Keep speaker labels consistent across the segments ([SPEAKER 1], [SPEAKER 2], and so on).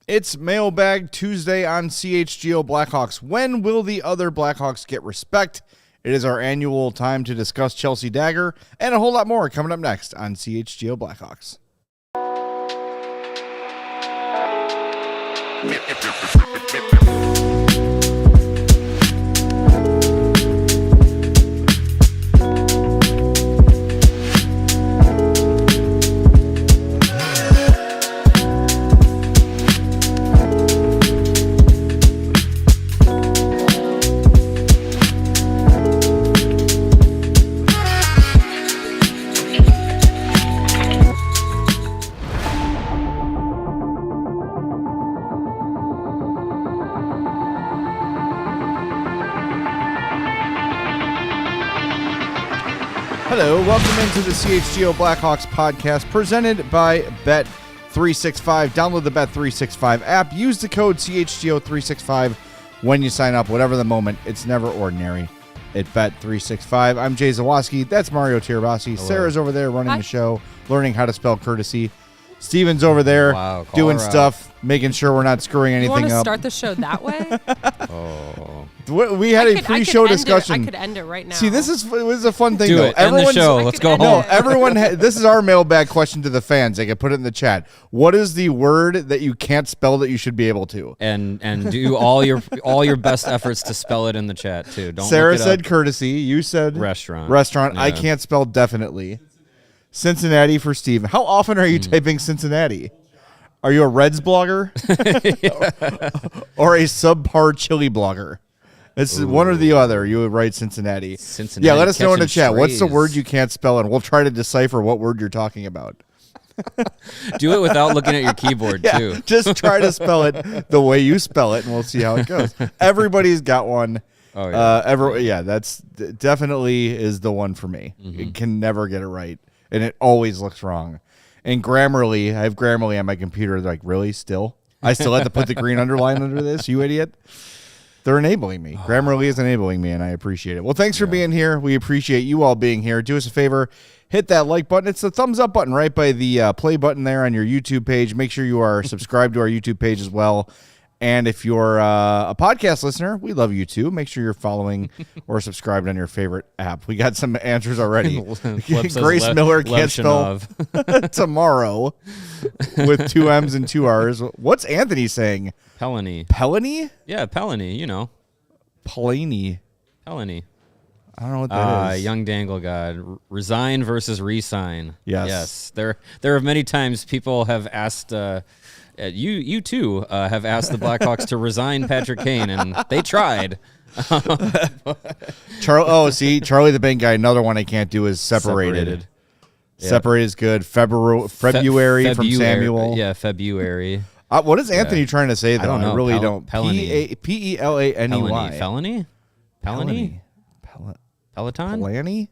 [SPEAKER 1] It's Mailbag Tuesday on CHGO Blackhawks. When will the other Blackhawks get respect? It is our annual time to discuss Chelsea Dagger and a whole lot more coming up next on CHGO Blackhawks. Hello, welcome into the CHGO Blackhawks podcast presented by Bet365. Download the Bet365 app. Use the code CHGO365 when you sign up. Whatever the moment, it's never ordinary at Bet365. I'm Jay Zawaski. That's Mario Tirabassi.
[SPEAKER 2] Hello.
[SPEAKER 1] Sarah's over there running the show, learning how to spell courtesy. Steven's over there doing stuff, making sure we're not screwing anything up.
[SPEAKER 3] You want to start the show that way?
[SPEAKER 1] We had a pre-show discussion.
[SPEAKER 3] I could end it right now.
[SPEAKER 1] See, this is a fun thing,
[SPEAKER 2] Do
[SPEAKER 1] though.
[SPEAKER 2] it. End the show. Let's go home.
[SPEAKER 1] No, everyone. This is our mailbag question to the fans. They can put it in the chat. What is the word that you can't spell that you should be able to?
[SPEAKER 2] And do all your best efforts to spell it in the chat too. Don't.
[SPEAKER 1] Sarah said courtesy. You said
[SPEAKER 2] restaurant.
[SPEAKER 1] Yeah. I can't spell definitely. Cincinnati for Steven. How often are you typing Cincinnati? Are you a Reds blogger? Or a subpar chili blogger? It's one or the other. You would write Cincinnati. Yeah, let us know in the chat. What's the word you can't spell? And we'll try to decipher what word you're talking about.
[SPEAKER 2] Do it without looking at your keyboard, too.
[SPEAKER 1] Just try to spell it the way you spell it, and we'll see how it goes. Everybody's got one.
[SPEAKER 2] Oh, yeah.
[SPEAKER 1] That's definitely is the one for me.
[SPEAKER 2] Mm-hmm.
[SPEAKER 1] It can never get it right, and it always looks wrong. And Grammarly, I have Grammarly on my computer. They're like, really? Still? I still have to put the green underline under this, you idiot? They're enabling me. Grammarly is enabling me, and I appreciate it. Well, thanks for being here. We appreciate you all being here. Do us a favor. Hit that like button. It's the thumbs up button right by the play button there on your YouTube page. Make sure you are subscribed to our YouTube page as well. And if you're a podcast listener, we love you too. Make sure you're following or subscribed on your favorite app. We got some answers already. Grace Miller can't spell tomorrow with 2 M's and 2 R's. What's Anthony saying?
[SPEAKER 2] Pelany.
[SPEAKER 1] Pelany?
[SPEAKER 2] Yeah, Pelany, you know.
[SPEAKER 1] Pelany.
[SPEAKER 2] Pelany.
[SPEAKER 1] I don't know what that is.
[SPEAKER 2] Young Dangle God. Resign versus resign.
[SPEAKER 1] Yes.
[SPEAKER 2] There are many times people have asked... you too have asked the Blackhawks to resign Patrick Kane, and they tried.
[SPEAKER 1] Charlie the Bank guy. Another one I can't do is separated.
[SPEAKER 2] Yeah.
[SPEAKER 1] Separated is good. February from Samuel.
[SPEAKER 2] Yeah, February.
[SPEAKER 1] What is Anthony trying to say though?
[SPEAKER 2] I don't know.
[SPEAKER 1] I really don't.
[SPEAKER 2] Pelany.
[SPEAKER 1] Pelany.
[SPEAKER 2] Felony? Pelany? Peloton?
[SPEAKER 1] Pelany?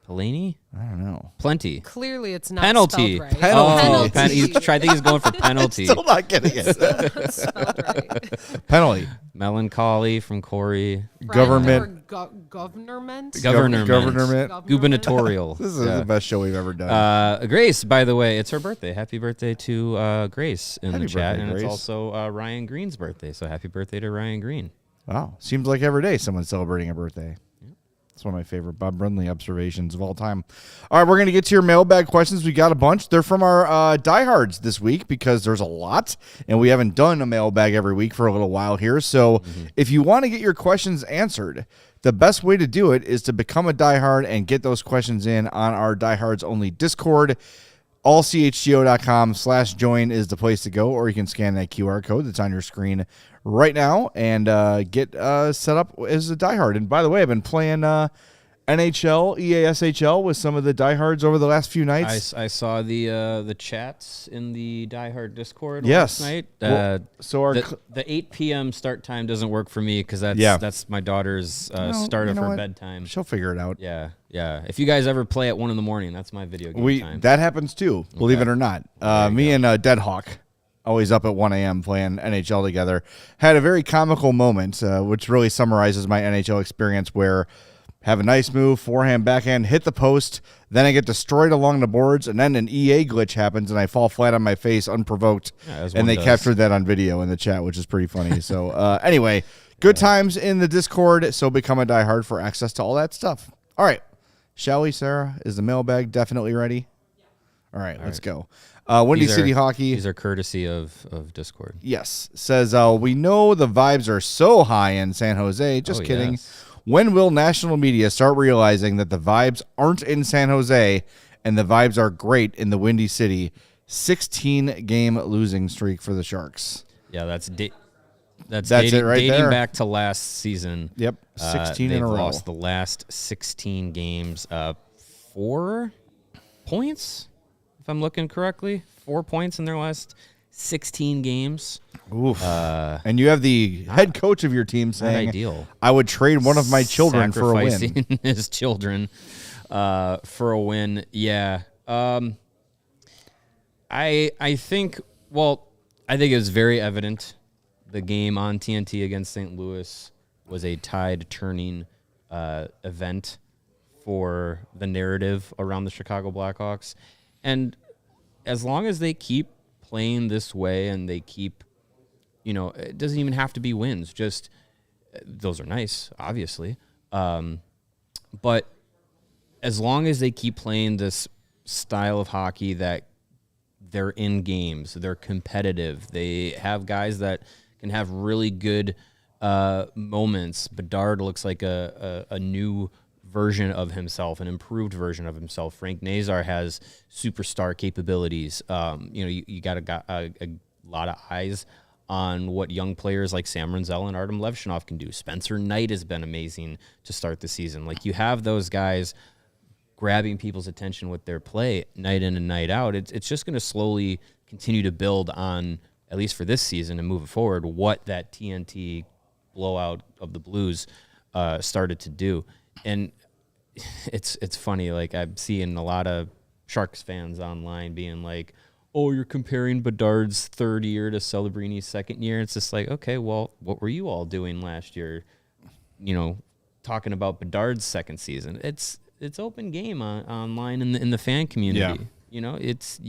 [SPEAKER 2] Pelany?
[SPEAKER 1] I don't know.
[SPEAKER 2] Plenty.
[SPEAKER 3] Clearly, it's not
[SPEAKER 2] penalty.
[SPEAKER 3] spelled right.
[SPEAKER 1] Penalty.
[SPEAKER 2] I think he's going for penalty.
[SPEAKER 1] Still not getting it.
[SPEAKER 3] Not spelled right.
[SPEAKER 1] Penalty.
[SPEAKER 2] Melancholy from Corey.
[SPEAKER 1] Government.
[SPEAKER 3] Government.
[SPEAKER 2] Gubernatorial.
[SPEAKER 1] This is the best show we've ever done.
[SPEAKER 2] Grace, by the way, it's her birthday. Happy birthday to Grace in the chat.
[SPEAKER 1] Birthday,
[SPEAKER 2] and
[SPEAKER 1] Grace.
[SPEAKER 2] It's also Ryan Green's birthday. So happy birthday to Ryan Green.
[SPEAKER 1] Wow. Seems like every day someone's celebrating a birthday. It's one of my favorite Bob Brundley observations of all time. All right, we're going to get to your mailbag questions. We got a bunch. They're from our diehards this week because there's a lot, and we haven't done a mailbag every week for a little while here. So if you want to get your questions answered, the best way to do it is to become a diehard and get those questions in on our diehards only Discord. ALLCITY.com/join is the place to go, or you can scan that QR code that's on your screen right now and get set up as a diehard. And by the way, I've been playing NHL, EASHL with some of the diehards over the last few nights.
[SPEAKER 2] I saw the chats in the diehard Discord
[SPEAKER 1] last
[SPEAKER 2] night.
[SPEAKER 1] So
[SPEAKER 2] the 8 p.m. start time doesn't work for me because that's my daughter's start of her bedtime.
[SPEAKER 1] She'll figure it out.
[SPEAKER 2] Yeah. If you guys ever play at 1 a.m, that's my video game time.
[SPEAKER 1] That happens too, believe it or not. Me and Dead Hawk, always up at 1 a.m. playing NHL together, had a very comical moment, which really summarizes my NHL experience where have a nice move, forehand, backhand, hit the post. Then I get destroyed along the boards, and then an EA glitch happens, and I fall flat on my face unprovoked. And they captured that on video in the chat, which is pretty funny. So anyway, good times in the Discord, so become a diehard for access to all that stuff. All right. Shall we, Sarah? Is the mailbag definitely ready? All right, let's go. Windy City Hockey.
[SPEAKER 2] These are courtesy of Discord.
[SPEAKER 1] Yes. Says, we know the vibes are so high in San Jose. Just kidding.
[SPEAKER 2] Yes.
[SPEAKER 1] When will national media start realizing that the vibes aren't in San Jose and the vibes are great in the Windy City? 16-game losing streak for the Sharks.
[SPEAKER 2] Yeah, that's dating back to last season.
[SPEAKER 1] Yep, 16 in a row.
[SPEAKER 2] They've lost the last 16 games. 4 points, if I'm looking correctly. 4 points in their last 16 games.
[SPEAKER 1] Oof. And you have the head coach of your team saying,
[SPEAKER 2] ideal.
[SPEAKER 1] I would trade one of my children for a win.
[SPEAKER 2] Sacrificing his children for a win. Yeah. I think it was very evident the game on TNT against St. Louis was a tide-turning event for the narrative around the Chicago Blackhawks. And as long as they keep playing this way and they keep, it doesn't even have to be wins. Just those are nice, obviously. But as long as they keep playing this style of hockey that they're in games, they're competitive, they have guys that can have really good moments. Bedard looks like a new version of himself, an improved version of himself. Frank Nazar has superstar capabilities. You got a lot of eyes on what young players like Sam Renzel and Artem Levshunov can do. Spencer Knight has been amazing to start the season. Like, you have those guys grabbing people's attention with their play night in and night out. It's just going to slowly continue to build on, at least for this season and moving forward, what that TNT blowout of the Blues started to do. And it's funny, like, I'm seeing a lot of Sharks fans online being like, oh, you're comparing Bedard's third year to Celebrini's second year. It's just like, okay, well, what were you all doing last year? Talking about Bedard's second season. It's open game online in the fan community.
[SPEAKER 1] Yeah.
[SPEAKER 2] It's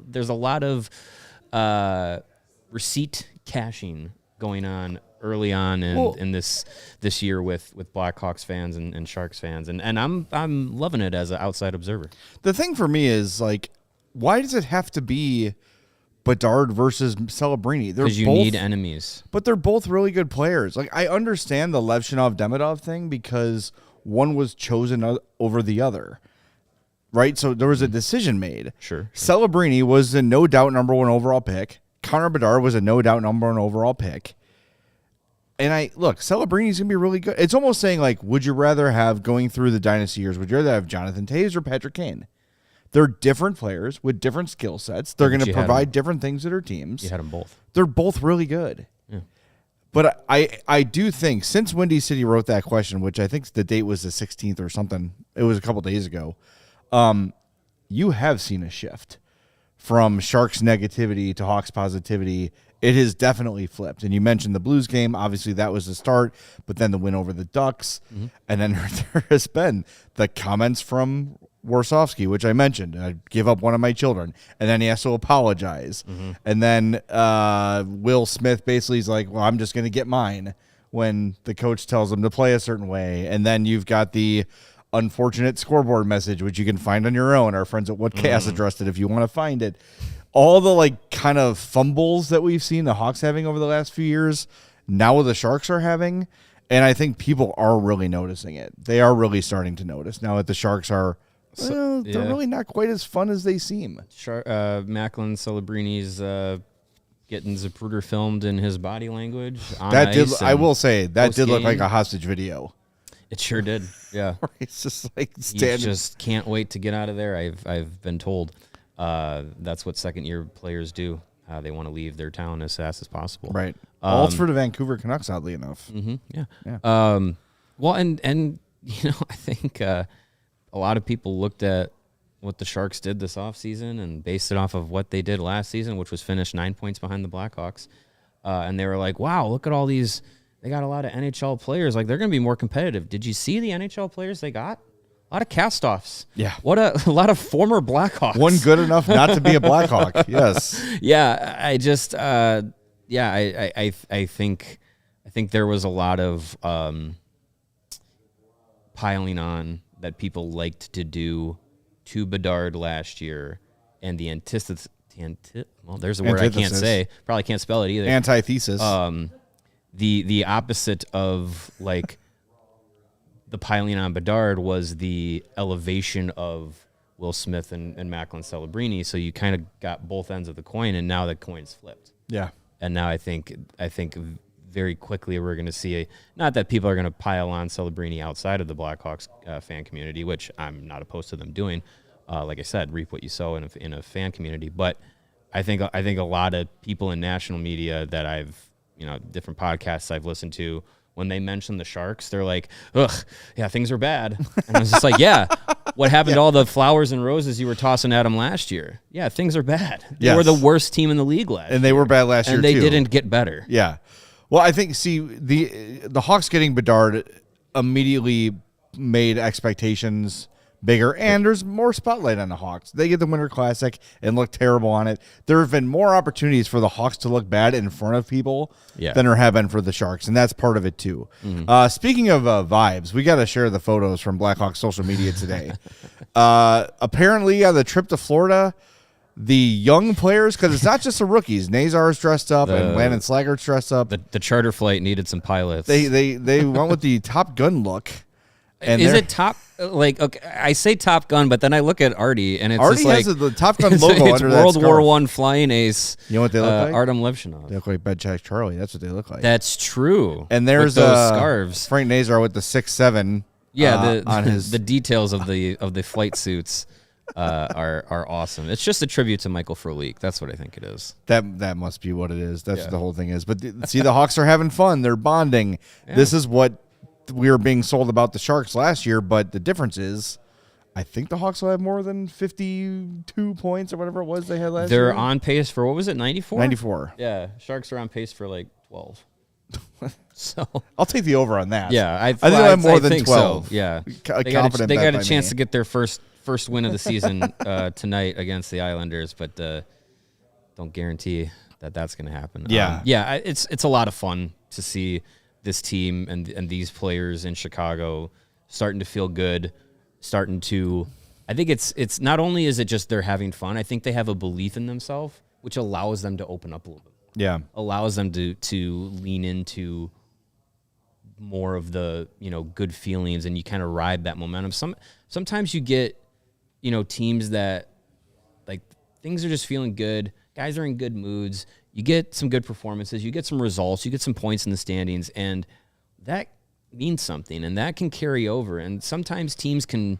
[SPEAKER 2] there's a lot of receipt cashing going on early on in this year with Blackhawks fans and Sharks fans, and I'm loving it as an outside observer.
[SPEAKER 1] The thing for me is, like, why does it have to be Bedard versus Celebrini?
[SPEAKER 2] Because you need enemies,
[SPEAKER 1] but they're both really good players. Like, I understand the Levshunov-Demidov thing because one was chosen over the other, right? So there was a decision made.
[SPEAKER 2] Sure.
[SPEAKER 1] Celebrini was a no doubt number 1 overall pick. Connor Bedard was a no doubt number 1 overall pick. And Celebrini's going to be really good. It's almost saying, like, would you rather have, going through the dynasty years, would you rather have Jonathan Toews or Patrick Kane? They're different players with different skill sets. They're going to provide different things to their teams.
[SPEAKER 2] You had them both.
[SPEAKER 1] They're both really good.
[SPEAKER 2] Yeah.
[SPEAKER 1] But I do think, since Windy City wrote that question, which I think the date was the 16th or something, it was a couple days ago, you have seen a shift from Sharks negativity to Hawks positivity. It has definitely flipped. And you mentioned the Blues game. Obviously, that was the start, but then the win over the Ducks. Mm-hmm. And then there has been the comments from Warsofsky, which I mentioned. I give up one of my children. And then he has to apologize. Mm-hmm. And then Will Smith basically is like, well, I'm just going to get mine, when the coach tells him to play a certain way. And then you've got the unfortunate scoreboard message, which you can find on your own. Our friends at What Chaos addressed it if you want to find it. All the, like, kind of fumbles that we've seen the Hawks having over the last few years, now the Sharks are having. And I think people are really noticing it. They are really starting to notice now that the Sharks are, they're really not quite as fun as they seem.
[SPEAKER 2] Macklin Celebrini's getting Zapruder filmed in his body language.
[SPEAKER 1] I will say, that did look like a hostage video.
[SPEAKER 2] It sure did. Yeah.
[SPEAKER 1] It's just like standing.
[SPEAKER 2] He just can't wait to get out of there. I've been told. That's what second-year players do. They want to leave their town as fast as possible.
[SPEAKER 1] Right. All for the Vancouver Canucks, oddly enough.
[SPEAKER 2] Mm-hmm, yeah. Well, and I think a lot of people looked at what the Sharks did this offseason and based it off of what they did last season, which was finish 9 points behind the Blackhawks. And they were like, wow, look at all these. they got a lot of NHL players. Like, they're going to be more competitive. Did you see the NHL players they got? A lot of cast-offs.
[SPEAKER 1] Yeah.
[SPEAKER 2] What a lot of former Blackhawks.
[SPEAKER 1] One good enough not to be a Blackhawk. Yes.
[SPEAKER 2] Yeah, I just I think there was a lot of piling on that people liked to do to Bedard last year, and the antithesis. Well, there's a word I can't say. Probably can't spell it either.
[SPEAKER 1] Antithesis.
[SPEAKER 2] The opposite of like the piling on Bedard was the elevation of Will Smith and Macklin Celebrini. So you kind of got both ends of the coin, and now the coin's flipped.
[SPEAKER 1] Yeah.
[SPEAKER 2] And now I think very quickly we're going to see not that people are going to pile on Celebrini outside of the Blackhawks fan community, which I'm not opposed to them doing. Like I said, reap what you sow in a fan community. But I think a lot of people in national media that different podcasts I've listened to, when they mention the Sharks, they're like, ugh, yeah, things are bad. And I was just like, yeah, what happened to all the flowers and roses you were tossing at them last year? Yeah, things are bad. They were the worst team in the league last year.
[SPEAKER 1] And they were bad last year,
[SPEAKER 2] and
[SPEAKER 1] too.
[SPEAKER 2] they didn't get better.
[SPEAKER 1] Yeah. Well, I think, the Hawks getting Bedard immediately made expectations bigger, and there's more spotlight on the Hawks. They get the Winter Classic and look terrible on it. There have been more opportunities for the Hawks to look bad in front of people than there have been for the Sharks, and that's part of it too. Speaking of vibes, we got to share the photos from Blackhawks social media today. Apparently, on the trip to Florida, the young players, because it's not just the rookies. Nazar's dressed up and Landon Slaggert's dressed up.
[SPEAKER 2] The charter flight needed some pilots.
[SPEAKER 1] They went with the Top Gun look. And
[SPEAKER 2] is it Top? Like, okay, I say Top Gun, but then I look at Artie, and it's
[SPEAKER 1] Artie
[SPEAKER 2] just like
[SPEAKER 1] has the Top Gun logo
[SPEAKER 2] it's
[SPEAKER 1] under
[SPEAKER 2] World
[SPEAKER 1] that
[SPEAKER 2] War
[SPEAKER 1] scarf.
[SPEAKER 2] I flying ace.
[SPEAKER 1] You know what they look like?
[SPEAKER 2] Artem Levshinov.
[SPEAKER 1] They look like Bed Check Charlie. That's what they look like.
[SPEAKER 2] That's true.
[SPEAKER 1] And there's
[SPEAKER 2] with those scarves.
[SPEAKER 1] Frank Nazar with the 6'7".
[SPEAKER 2] Yeah,
[SPEAKER 1] on his
[SPEAKER 2] the details of the flight suits are awesome. It's just a tribute to Michael Frolik. That's what I think it is.
[SPEAKER 1] That must be what it is. That's what the whole thing is. But see, the Hawks are having fun. They're bonding. Yeah. This is what we were being sold about the Sharks last year, but the difference is I think the Hawks will have more than 52 points or whatever it was they had last year.
[SPEAKER 2] They're on pace for, what was it, 94?
[SPEAKER 1] 94.
[SPEAKER 2] Yeah, Sharks are on pace for like 12. So
[SPEAKER 1] I'll take the over on that.
[SPEAKER 2] Yeah,
[SPEAKER 1] I think they'll have more than 12.
[SPEAKER 2] So. Yeah,
[SPEAKER 1] They
[SPEAKER 2] got a chance to get their first win of the season tonight against the Islanders, but don't guarantee that that's going to happen.
[SPEAKER 1] Yeah,
[SPEAKER 2] it's a lot of fun to see this team and these players in Chicago starting to feel good, starting to. I think it's not only is it just they're having fun. I think they have a belief in themselves, which allows them to open up a little bit.
[SPEAKER 1] Yeah,
[SPEAKER 2] allows them to lean into more of the good feelings, and you kind of ride that momentum. Sometimes you get teams that like things are just feeling good, guys are in good moods. You get some good performances, you get some results, you get some points in the standings, and that means something, and that can carry over. And sometimes teams can,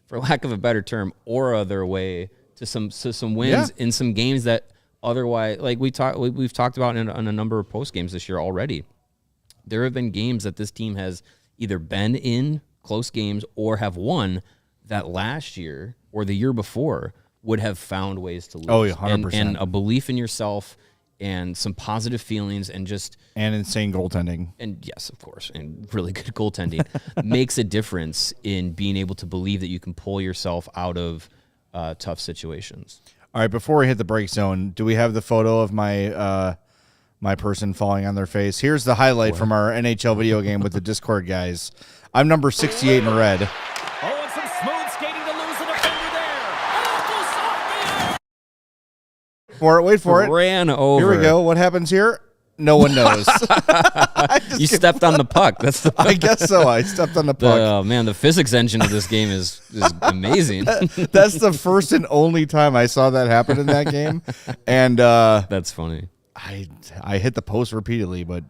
[SPEAKER 2] for lack of a better term, aura their way to some wins in some games that otherwise, like we've talked about in a number of post games this year already. There have been games that this team has either been in close games or have won that last year or the year before would have found ways to lose.
[SPEAKER 1] Oh, yeah, 100%.
[SPEAKER 2] And a belief in yourself and some positive feelings and just...
[SPEAKER 1] And insane goaltending.
[SPEAKER 2] And yes, of course, and really good goaltending makes a difference in being able to believe that you can pull yourself out of tough situations. All
[SPEAKER 1] right, before we hit the break zone, do we have the photo of my my person falling on their face? Here's the highlight from our NHL video game with the Discord guys. I'm number 68 in red.
[SPEAKER 4] Oh, and some smooth skating to lose a defender there.
[SPEAKER 1] Wait for it.
[SPEAKER 2] Ran over.
[SPEAKER 1] Here we go. What happens here? No one knows.
[SPEAKER 2] You stepped on the puck. That's the.
[SPEAKER 1] I guess so. I stepped on the puck.
[SPEAKER 2] Oh man, the physics engine of this game is amazing.
[SPEAKER 1] That's the first and only time I saw that happen in that game, and
[SPEAKER 2] that's funny.
[SPEAKER 1] I hit the post repeatedly, but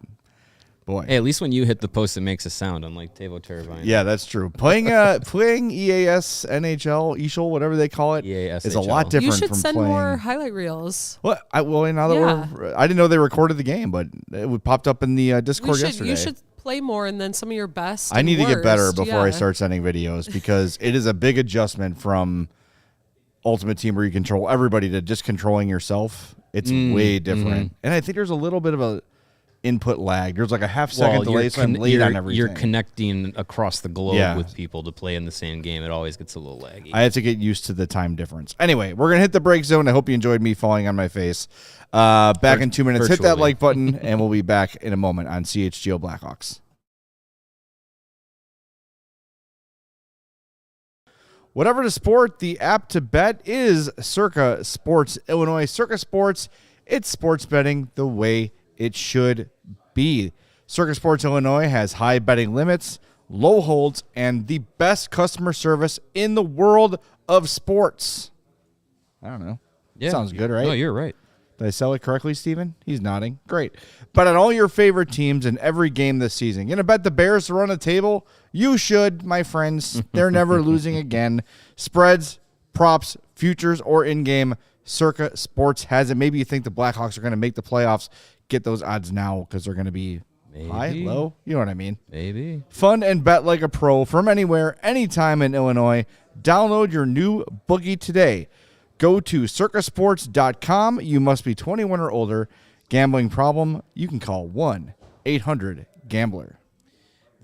[SPEAKER 1] boy,
[SPEAKER 2] hey, at least when you hit the post, it makes a sound, unlike Teuvo Teravainen.
[SPEAKER 1] Yeah, that's true. Playing EAS NHL, ESHL, whatever they call it,
[SPEAKER 2] EAS
[SPEAKER 1] is a lot different.
[SPEAKER 3] You should
[SPEAKER 1] from
[SPEAKER 3] send
[SPEAKER 1] playing.
[SPEAKER 3] more highlight reels.
[SPEAKER 1] Well, I didn't know they recorded the game, but it popped up in the Discord yesterday.
[SPEAKER 3] You should play more, and then some of your best.
[SPEAKER 1] I need to get better
[SPEAKER 3] worst.
[SPEAKER 1] before I start sending videos because it is a big adjustment from Ultimate Team where you control everybody to just controlling yourself. It's way different. And I think there's a little bit of a input lag. There's like a half-second delay, so I'm late on everything.
[SPEAKER 2] You're connecting across the globe
[SPEAKER 1] Yeah.
[SPEAKER 2] with people to play in the same game. It always gets a little laggy.
[SPEAKER 1] I had to get used to the time difference. Anyway, we're going to hit the break zone. I hope you enjoyed me falling on my face. Back in 2 minutes. Hit that
[SPEAKER 2] virtually.
[SPEAKER 1] like button, and we'll be back in a moment on CHGO Blackhawks. Whatever the sport, the app to bet is Circa Sports Illinois. Circa Sports, it's sports betting the way it should be. Circa Sports Illinois has high betting limits, low holds, and the best customer service in the world of sports. I don't know.
[SPEAKER 2] Yeah.
[SPEAKER 1] Sounds good, right?
[SPEAKER 2] No, you're right.
[SPEAKER 1] Did I sell it correctly, Steven? He's nodding. Great. Bet on all your favorite teams in every game this season. Gonna bet the Bears to run a table? You should, my friends. They're never losing again. Spreads, props, futures, or in-game, Circa Sports has it. Maybe you think the Blackhawks are going to make the playoffs. Get those odds now because they're going to be high, low. You know what I mean?
[SPEAKER 2] Maybe.
[SPEAKER 1] Fun and bet like a pro from anywhere, anytime in Illinois. Download your new bookie today. Go to circasports.com. You must be 21 or older. Gambling problem? You can call 1-800-GAMBLER.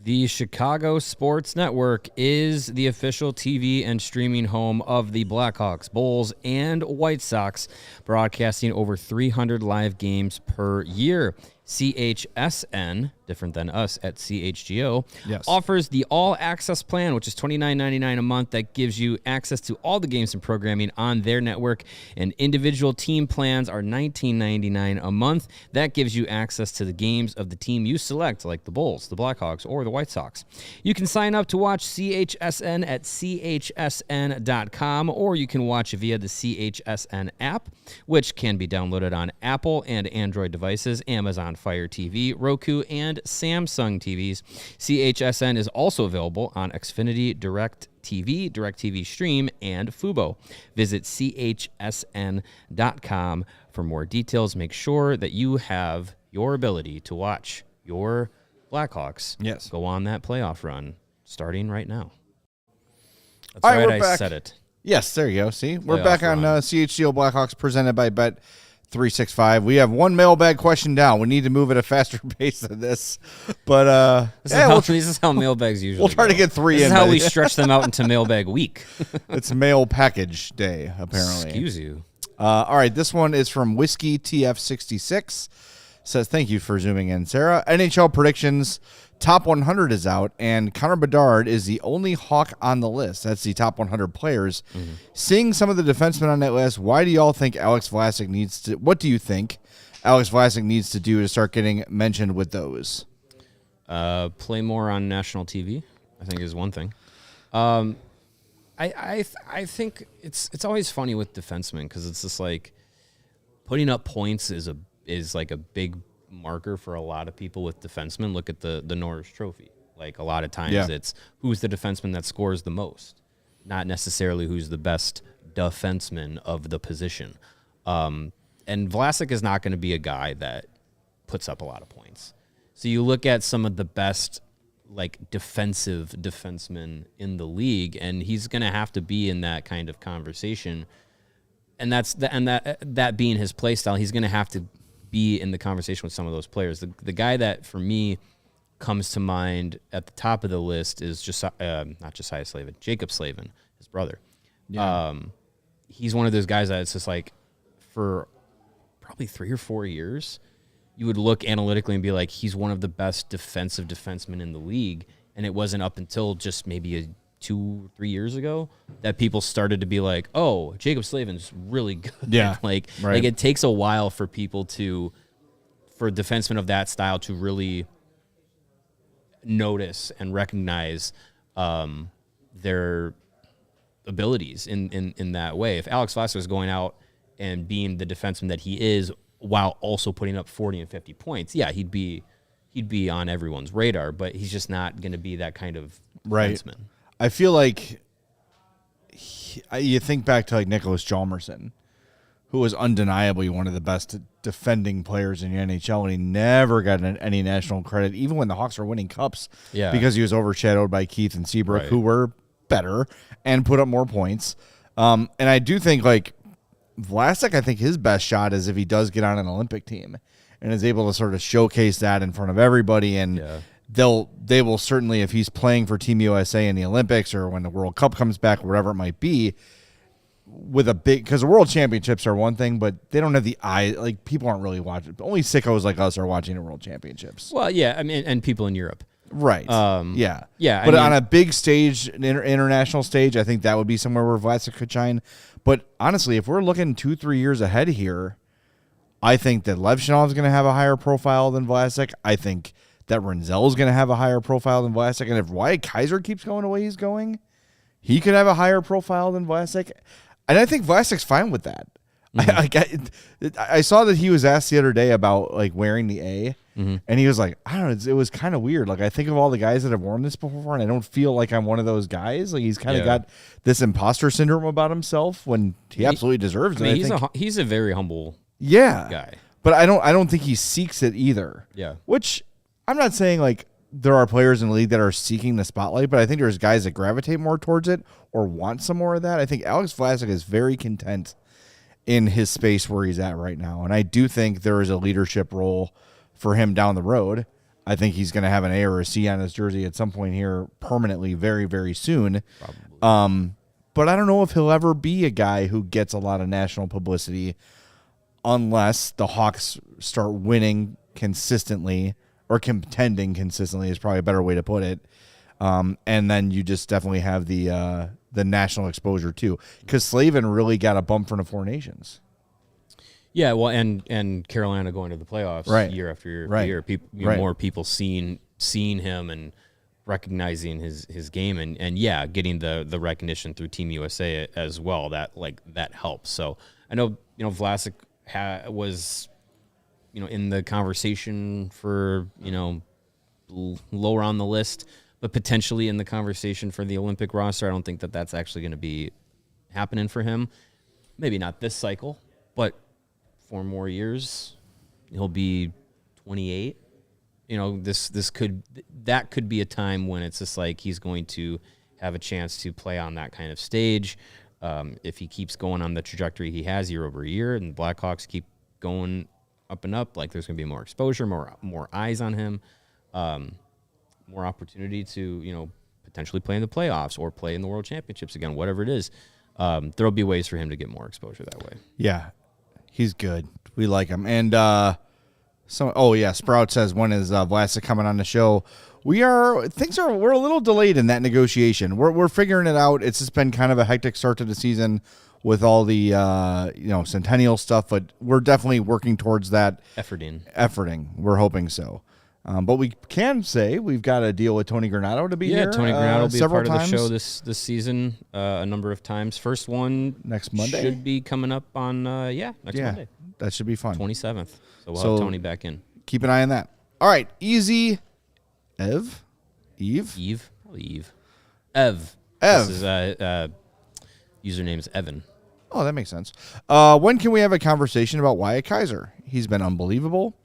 [SPEAKER 2] The Chicago Sports Network is the official TV and streaming home of the Blackhawks, Bulls, and White Sox, broadcasting over 300 live games per year. CHSN, different than us at CHGO,
[SPEAKER 1] Yes.
[SPEAKER 2] offers the all-access plan, which is $29.99 a month. That gives you access to all the games and programming on their network, and individual team plans are $19.99 a month. That gives you access to the games of the team you select, like the Bulls, the Blackhawks, or the White Sox. You can sign up to watch CHSN at chsn.com, or you can watch via the CHSN app, which can be downloaded on Apple and Android devices, Amazon Fire TV, Roku, and Samsung TVs. CHSN is also available on Xfinity, DirecTV Stream, and Fubo. Visit chsn.com for more details. Make sure that you have your ability to watch your Blackhawks go on that playoff run starting right now. That's
[SPEAKER 1] All right,
[SPEAKER 2] right,
[SPEAKER 1] we're
[SPEAKER 2] I
[SPEAKER 1] back.
[SPEAKER 2] said it.
[SPEAKER 1] Yes, there you go. See, we're
[SPEAKER 2] Playoff
[SPEAKER 1] back on
[SPEAKER 2] run.
[SPEAKER 1] CHGO Blackhawks presented by Bet365. We have one mailbag question down. We need to move at a faster pace than this, but
[SPEAKER 2] This
[SPEAKER 1] yeah,
[SPEAKER 2] is how mailbags usually
[SPEAKER 1] we'll try to
[SPEAKER 2] go.
[SPEAKER 1] get three
[SPEAKER 2] This
[SPEAKER 1] in.
[SPEAKER 2] is how
[SPEAKER 1] by
[SPEAKER 2] we
[SPEAKER 1] the-
[SPEAKER 2] stretch them out into mailbag week.
[SPEAKER 1] It's mail package day, apparently.
[SPEAKER 2] Excuse you.
[SPEAKER 1] All right, this one is from Whiskey TF66. Says, thank you for zooming in, Sarah. NHL predictions, top 100 is out, and Connor Bedard is the only Hawk on the list. That's the top 100 players. Seeing some of the defensemen on that list, what do you think Alex Vlasic needs to do to start getting mentioned with those?
[SPEAKER 2] Play more on national TV, I think, is one thing. I think it's always funny with defensemen because it's just like putting up points is like a big marker for a lot of people with defensemen. Look at the Norris Trophy. Like a lot of times it's who's the defenseman that scores the most, not necessarily who's the best defenseman of the position. And Vlasic is not going to be a guy that puts up a lot of points. So you look at some of the best like defensive defensemen in the league, and he's going to have to be in that kind of conversation. And that being his play style, he's going to have to be in the conversation with some of those players. The guy that for me comes to mind at the top of the list is just not Josiah Slavin, Jacob Slavin, his brother. Yeah. He's one of those guys that it's just like for probably 3 or 4 years, you would look analytically and be like, he's one of the best defensive defensemen in the league. And it wasn't up until just maybe 2 or 3 years ago that people started to be like, oh, Jacob Slavin's really good.
[SPEAKER 1] Yeah.
[SPEAKER 2] like
[SPEAKER 1] right.
[SPEAKER 2] it takes a while for people for defensemen of that style to really notice and recognize their abilities in that way. If Alex Vlasic is going out and being the defenseman that he is while also putting up 40 and 50 points, yeah, he'd be on everyone's radar, but he's just not going to be that kind of defenseman.
[SPEAKER 1] I feel like you think back to like Nicholas Hjalmarsson, who was undeniably one of the best defending players in the NHL, and he never got any national credit, even when the Hawks were winning cups, because he was overshadowed by Keith and Seabrook, who were better and put up more points. And I do think like Vlasic, I think his best shot is if he does get on an Olympic team. and is able to sort of showcase that in front of everybody. And they will certainly, if he's playing for Team USA in the Olympics or when the World Cup comes back, whatever it might be, with a big, because the World Championships are one thing, but they don't have the eye. Like, people aren't really watching. Only sickos like us are watching the World Championships.
[SPEAKER 2] Well, yeah, I mean, and people in Europe.
[SPEAKER 1] Right. Yeah.
[SPEAKER 2] Yeah.
[SPEAKER 1] But on a big stage, an international stage, I think that would be somewhere where Vlasic could shine. But honestly, if we're looking 2-3 years ahead here, I think that Levshinov is going to have a higher profile than Vlasic. I think that Renzel is going to have a higher profile than Vlasic. And if Wyatt Kaiser keeps going the way he's going, he could have a higher profile than Vlasic. And I think Vlasic's fine with that. I saw that he was asked the other day about like wearing the A, and he was like, I don't know, it was kind of weird. Like, I think of all the guys that have worn this before, and I don't feel like I'm one of those guys. Like, he's kind of got this imposter syndrome about himself when he absolutely deserves it.
[SPEAKER 2] I mean, he's a very humble guy.
[SPEAKER 1] But I don't think he seeks it either.
[SPEAKER 2] Yeah.
[SPEAKER 1] Which I'm not saying like there are players in the league that are seeking the spotlight, but I think there's guys that gravitate more towards it or want some more of that. I think Alex Vlasic is very content in his space where he's at right now. And I do think there is a leadership role for him down the road. I think he's going to have an A or a C on his jersey at some point here permanently very, very soon. Probably. But I don't know if he'll ever be a guy who gets a lot of national publicity unless the Hawks start winning consistently, or contending consistently is probably a better way to put it. And then you just definitely have the national exposure too, because Slavin really got a bump from the Four Nations.
[SPEAKER 2] Yeah, well, and Carolina going to the playoffs year after year after year. More people seeing him and recognizing his game, and getting the recognition through Team USA as well. That helps. So I know Vlasic was in the conversation for lower on the list, but potentially in the conversation for the Olympic roster. I don't think that's actually going to be happening for him. Maybe not this cycle, but 4 more years, he'll be 28. That could be a time when it's just like he's going to have a chance to play on that kind of stage. If he keeps going on the trajectory he has year over year, and the Blackhawks keep going up and up, like there's going to be more exposure, more eyes on him. More opportunity to, potentially play in the playoffs or play in the World Championships again, whatever it is. There'll be ways for him to get more exposure that way.
[SPEAKER 1] Yeah, he's good. We like him. And Sprout says, when is Vlasic coming on the show? We're a little delayed in that negotiation. We're figuring it out. It's just been kind of a hectic start to the season with all the Centennial stuff, but we're definitely working towards that. Efforting. We're hoping so. But we can say we've got a deal with Tony Granato to be here.
[SPEAKER 2] Yeah, Tony Granato will be a part of the show this season a number of times. First one
[SPEAKER 1] next Monday
[SPEAKER 2] should be coming up on next Monday.
[SPEAKER 1] That should be fun.
[SPEAKER 2] 27th. So we'll have Tony back in.
[SPEAKER 1] Keep an eye on that. All right, Easy Eve. This is username is Evan. Oh, that makes sense. When can we have a conversation about Wyatt Kaiser? He's been unbelievable.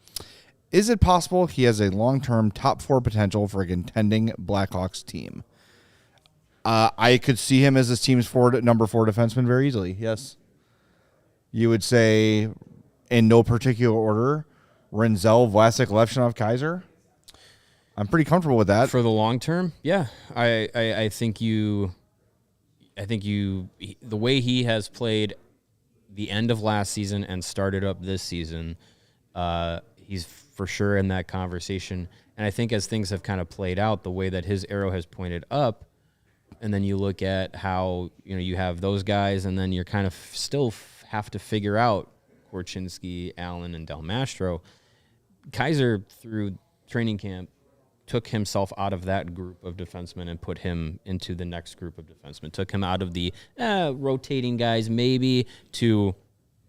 [SPEAKER 1] Is it possible he has a long-term top 4 potential for a contending Blackhawks team? I could see him as this team's number 4 defenseman very easily, yes. You would say, in no particular order, Renzel, Vlasic, Levshinov, Kaiser? I'm pretty comfortable with that.
[SPEAKER 2] For the long term, yeah. I think the way he has played the end of last season and started up this season, he's for sure in that conversation. And I think as things have kind of played out, the way that his arrow has pointed up, and then you look at how, you have those guys, and then you're kind of still have to figure out Korchinski, Allen, and Del Mastro. Kaiser, through training camp, took himself out of that group of defensemen and put him into the next group of defensemen. Took him out of the rotating guys maybe to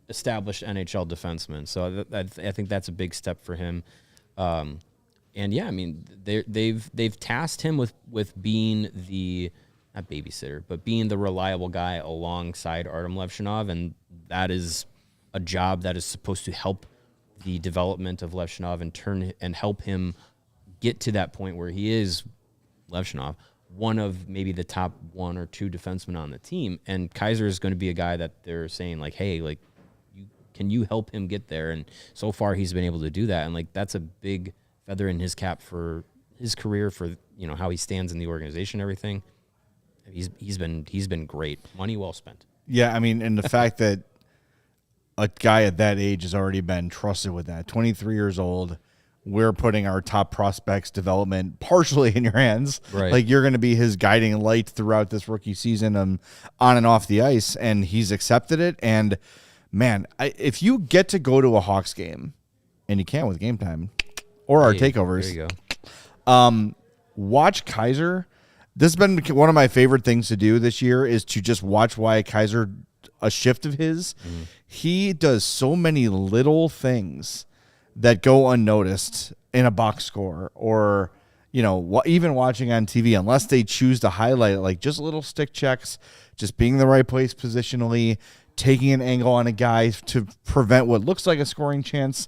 [SPEAKER 2] established NHL defenseman. So I think that's a big step for him. And yeah, I mean, they've tasked him with being the, not babysitter, but being the reliable guy alongside Artem Levshinov, and that is a job that is supposed to help the development of Levshinov and help him get to that point where he is, Levshinov, one of maybe the top 1 or 2 defensemen on the team. And Kaiser is going to be a guy that they're saying, like, hey, like, you can you help him get there? And so far he's been able to do that. And like, that's a big feather in his cap for his career, for, you know, how he stands in the organization, everything. He's been great. Money well spent.
[SPEAKER 1] Yeah, I mean, and the fact that a guy at that age has already been trusted with that. 23 years old, we're putting our top prospects development partially in your hands.
[SPEAKER 2] Right.
[SPEAKER 1] Like, you're going to be his guiding light throughout this rookie season, on and off the ice, and he's accepted it. And man, if you get to go to a Hawks game, and you can with Game Time or our takeovers,
[SPEAKER 2] There you go.
[SPEAKER 1] watch Kaiser. This has been one of my favorite things to do this year, is to just watch Wyatt Kaiser, a shift of his. He does so many little things that go unnoticed in a box score, or, you know, even watching on TV, unless they choose to highlight it, like just little stick checks, just being in the right place positionally, taking an angle on a guy to prevent what looks like a scoring chance,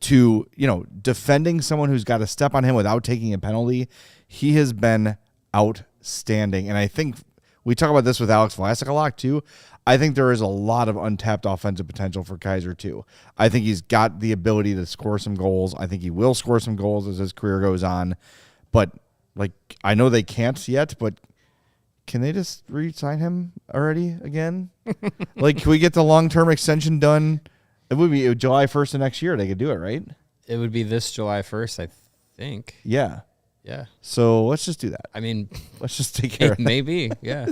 [SPEAKER 1] to, you know, defending someone who's got to step on him without taking a penalty. He has been outstanding. And I think we talk about this with Alex Vlasic a lot too. I think there is a lot of untapped offensive potential for Kaiser too. I think he's got the ability to score some goals. I think he will score some goals as his career goes on. But like, I know they can't yet, but can they just re-sign him already again? Like, can we get the long-term extension done? It would be July 1st of next year. They could do it, right?
[SPEAKER 2] It would be this July 1st, I think.
[SPEAKER 1] Yeah.
[SPEAKER 2] Yeah.
[SPEAKER 1] So let's just do that.
[SPEAKER 2] I mean,
[SPEAKER 1] Let's just take care of it.
[SPEAKER 2] maybe. Yeah.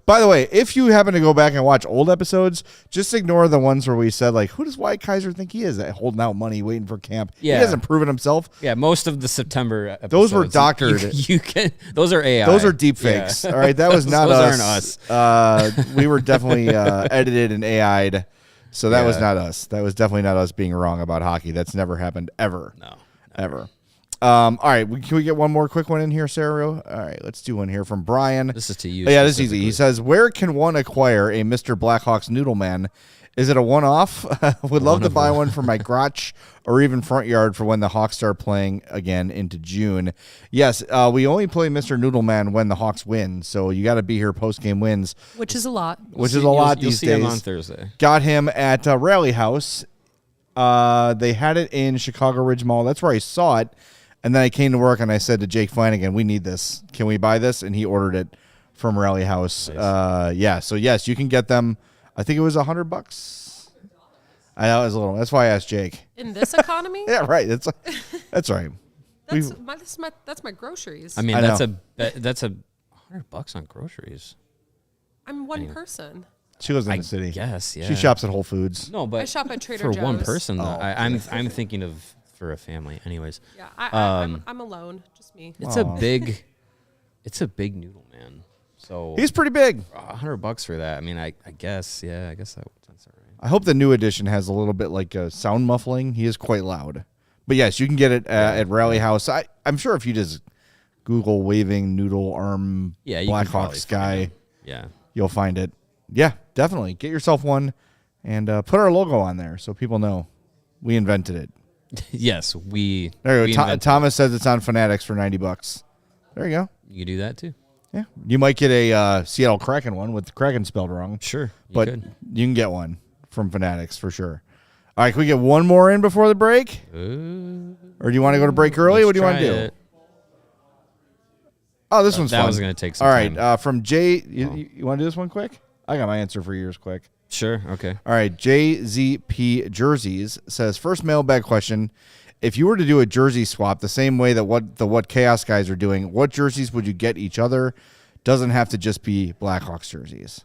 [SPEAKER 1] By the way, if you happen to go back and watch old episodes, just ignore the ones where we said, like, who does Wyatt Kaiser think he is, that holding out money, waiting for camp?
[SPEAKER 2] Yeah.
[SPEAKER 1] He hasn't proven himself.
[SPEAKER 2] Yeah, most of the September episodes.
[SPEAKER 1] Those were doctored.
[SPEAKER 2] You can. Those are AI.
[SPEAKER 1] Those are deep fakes. All right, that was not
[SPEAKER 2] those
[SPEAKER 1] us.
[SPEAKER 2] aren't us.
[SPEAKER 1] We were definitely edited and AI'd, so that was
[SPEAKER 2] Yeah.
[SPEAKER 1] not us. That was definitely not us being wrong about hockey. That's never happened ever.
[SPEAKER 2] No.
[SPEAKER 1] Ever. All right, can we get one more quick one in here, Sarah? All right, let's do one here from Brian.
[SPEAKER 2] This is to you.
[SPEAKER 1] Yeah, this is easy. He says, where can one acquire a Mr. Blackhawks Noodle Man? Is it a one-off? Would love to buy one for my crotch or even front yard for when the Hawks start playing again into June. Yes, we only play Mr. Noodle Man when the Hawks win, so you got to be here post-game wins,
[SPEAKER 3] Which is a lot.
[SPEAKER 1] which is a lot
[SPEAKER 2] You'll
[SPEAKER 1] these
[SPEAKER 2] see
[SPEAKER 1] days.
[SPEAKER 2] him on Thursday.
[SPEAKER 1] Got him at Rally House. They had it in Chicago Ridge Mall. That's where I saw it. And then I came to work and I said to Jake Flanagan, we need this. Can we buy this? And he ordered it from Rally House.
[SPEAKER 2] Nice.
[SPEAKER 1] Yeah. So yes, you can get them. I think it was $100. I know it was a little. That's why I asked Jake.
[SPEAKER 3] In this economy?
[SPEAKER 1] Yeah, right. That's right.
[SPEAKER 3] That's my groceries.
[SPEAKER 2] I mean,
[SPEAKER 1] I
[SPEAKER 2] that's
[SPEAKER 1] know.
[SPEAKER 2] that's $100 on groceries.
[SPEAKER 3] I'm one person.
[SPEAKER 1] She lives in the city.
[SPEAKER 2] Yes, yeah.
[SPEAKER 1] She shops at Whole Foods.
[SPEAKER 2] No, but
[SPEAKER 3] I shop at Trader
[SPEAKER 2] for
[SPEAKER 3] Joe's.
[SPEAKER 2] one person though.
[SPEAKER 1] Oh.
[SPEAKER 2] I'm thinking of for a family. Anyways,
[SPEAKER 3] Yeah, I'm alone. Just me.
[SPEAKER 2] it's a big noodle, man. So
[SPEAKER 1] He's pretty big.
[SPEAKER 2] $100 for that. I mean, I guess, yeah, I guess that's all right.
[SPEAKER 1] I hope the new edition has a little bit like sound muffling. He is quite loud. But yes, you can get it at Rally House. I'm sure if you just Google waving noodle arm
[SPEAKER 2] Yeah, you can probably
[SPEAKER 1] Blackhawks
[SPEAKER 2] find
[SPEAKER 1] guy,
[SPEAKER 2] it. Yeah.
[SPEAKER 1] you'll find it. Yeah, definitely. Get yourself one and put our logo on there so people know we invented it.
[SPEAKER 2] Yes, we.
[SPEAKER 1] There
[SPEAKER 2] we
[SPEAKER 1] you go.
[SPEAKER 2] invented-
[SPEAKER 1] Thomas says it's on Fanatics for $90. There you go.
[SPEAKER 2] You can do that too.
[SPEAKER 1] Yeah, you might get a Seattle Kraken one with the Kraken spelled wrong.
[SPEAKER 2] Sure,
[SPEAKER 1] but you can get one from Fanatics for sure. All right, can we get one more in before the break? Or do you want to go to break early? What do you want to do? Oh, this one's fun.
[SPEAKER 2] That was going to take some
[SPEAKER 1] All
[SPEAKER 2] time.
[SPEAKER 1] right, from Jay, you want to do this one quick? I got my answer for yours quick.
[SPEAKER 2] Sure, okay.
[SPEAKER 1] All right, JZP Jerseys says, first mailbag question. If you were to do a jersey swap the same way that what Chaos guys are doing, what jerseys would you get each other? Doesn't have to just be Blackhawks jerseys.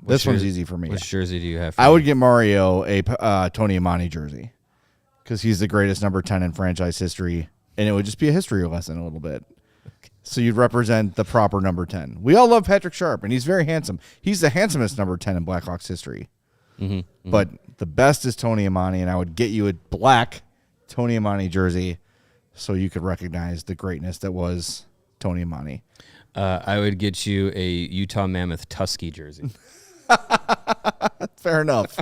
[SPEAKER 1] This one's easy for me.
[SPEAKER 2] Which jersey do you have?
[SPEAKER 1] I would get Mario a Tony Amani jersey because he's the greatest number 10 in franchise history, and it would just be a history lesson a little bit. So you'd represent the proper number 10. We all love Patrick Sharp, and he's very handsome. He's the handsomest number 10 in Blackhawks history. But the best is Tony Amani, and I would get you a black Tony Amani jersey so you could recognize the greatness that was Tony Amani.
[SPEAKER 2] I would get you a Utah Mammoth Tusky jersey.
[SPEAKER 1] Fair enough.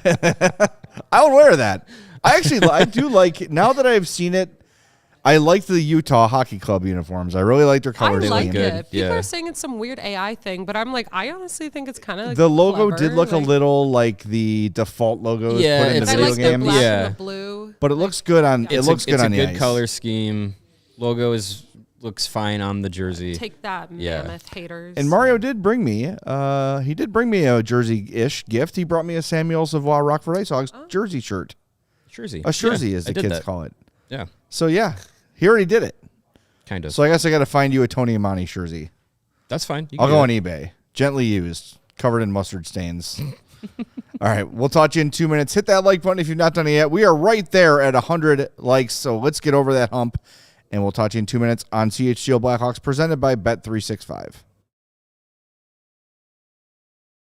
[SPEAKER 1] I would wear that. I do like, now that I've seen it, I like the Utah Hockey Club uniforms. I really like their
[SPEAKER 3] I
[SPEAKER 1] color
[SPEAKER 3] like
[SPEAKER 1] scheme.
[SPEAKER 2] good.
[SPEAKER 3] it. People
[SPEAKER 2] Yeah.
[SPEAKER 3] are saying it's some weird AI thing, but I'm like, I honestly think it's kind of
[SPEAKER 1] The logo
[SPEAKER 3] clever.
[SPEAKER 1] did look a
[SPEAKER 3] Like,
[SPEAKER 1] little like the default logos
[SPEAKER 2] Yeah,
[SPEAKER 1] put in the
[SPEAKER 2] it's-
[SPEAKER 3] I
[SPEAKER 1] video
[SPEAKER 3] like the
[SPEAKER 1] games,
[SPEAKER 3] black
[SPEAKER 2] Yeah.
[SPEAKER 3] and the blue.
[SPEAKER 1] but it looks good on. It looks good on the
[SPEAKER 2] It's a good
[SPEAKER 1] ice.
[SPEAKER 2] color scheme. Logo looks fine on the jersey.
[SPEAKER 3] Take that,
[SPEAKER 2] Yeah.
[SPEAKER 3] mammoth haters.
[SPEAKER 1] And Mario did bring me. He did bring me a jersey-ish gift. He brought me a Samuel Savoie Rockford Ice Hogs jersey shirt.
[SPEAKER 2] Jersey.
[SPEAKER 1] A jersey,
[SPEAKER 2] Yeah,
[SPEAKER 1] as the
[SPEAKER 2] I did
[SPEAKER 1] kids
[SPEAKER 2] that.
[SPEAKER 1] call it.
[SPEAKER 2] Yeah,
[SPEAKER 1] So yeah, he already did it.
[SPEAKER 2] kind of.
[SPEAKER 1] So I guess I got to find you a Tony Amani jersey.
[SPEAKER 2] That's fine. You
[SPEAKER 1] I'll
[SPEAKER 2] can
[SPEAKER 1] go on
[SPEAKER 2] do
[SPEAKER 1] eBay. Gently used, covered in mustard stains. All right, we'll talk to you in 2 minutes. Hit that like button if you've not done it yet. We are right there at 100 likes, so let's get over that hump. And we'll talk to you in 2 minutes on CHGO Blackhawks, presented by Bet365.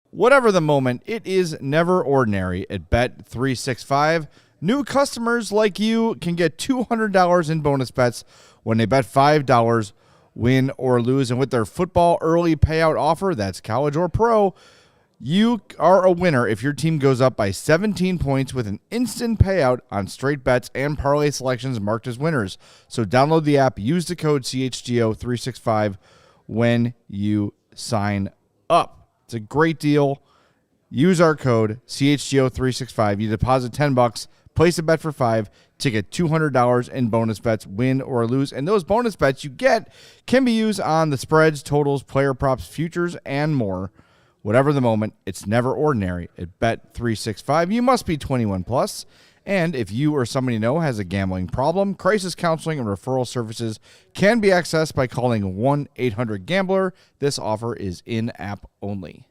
[SPEAKER 1] Whatever the moment, it is never ordinary at Bet365. New customers like you can get $200 in bonus bets when they bet $5, win or lose. And with their football early payout offer, that's college or pro, you are a winner if your team goes up by 17 points with an instant payout on straight bets and parlay selections marked as winners. So download the app, use the code CHGO365 when you sign up. It's a great deal. Use our code CHGO365. You deposit $10, place a bet for $5 to get $200 in bonus bets, win or lose. And those bonus bets you get can be used on the spreads, totals, player props, futures, and more. Whatever the moment, it's never ordinary at Bet365. You must be 21 plus. And if you or somebody you know has a gambling problem, crisis counseling and referral services can be accessed by calling 1-800-GAMBLER. This offer is in-app only.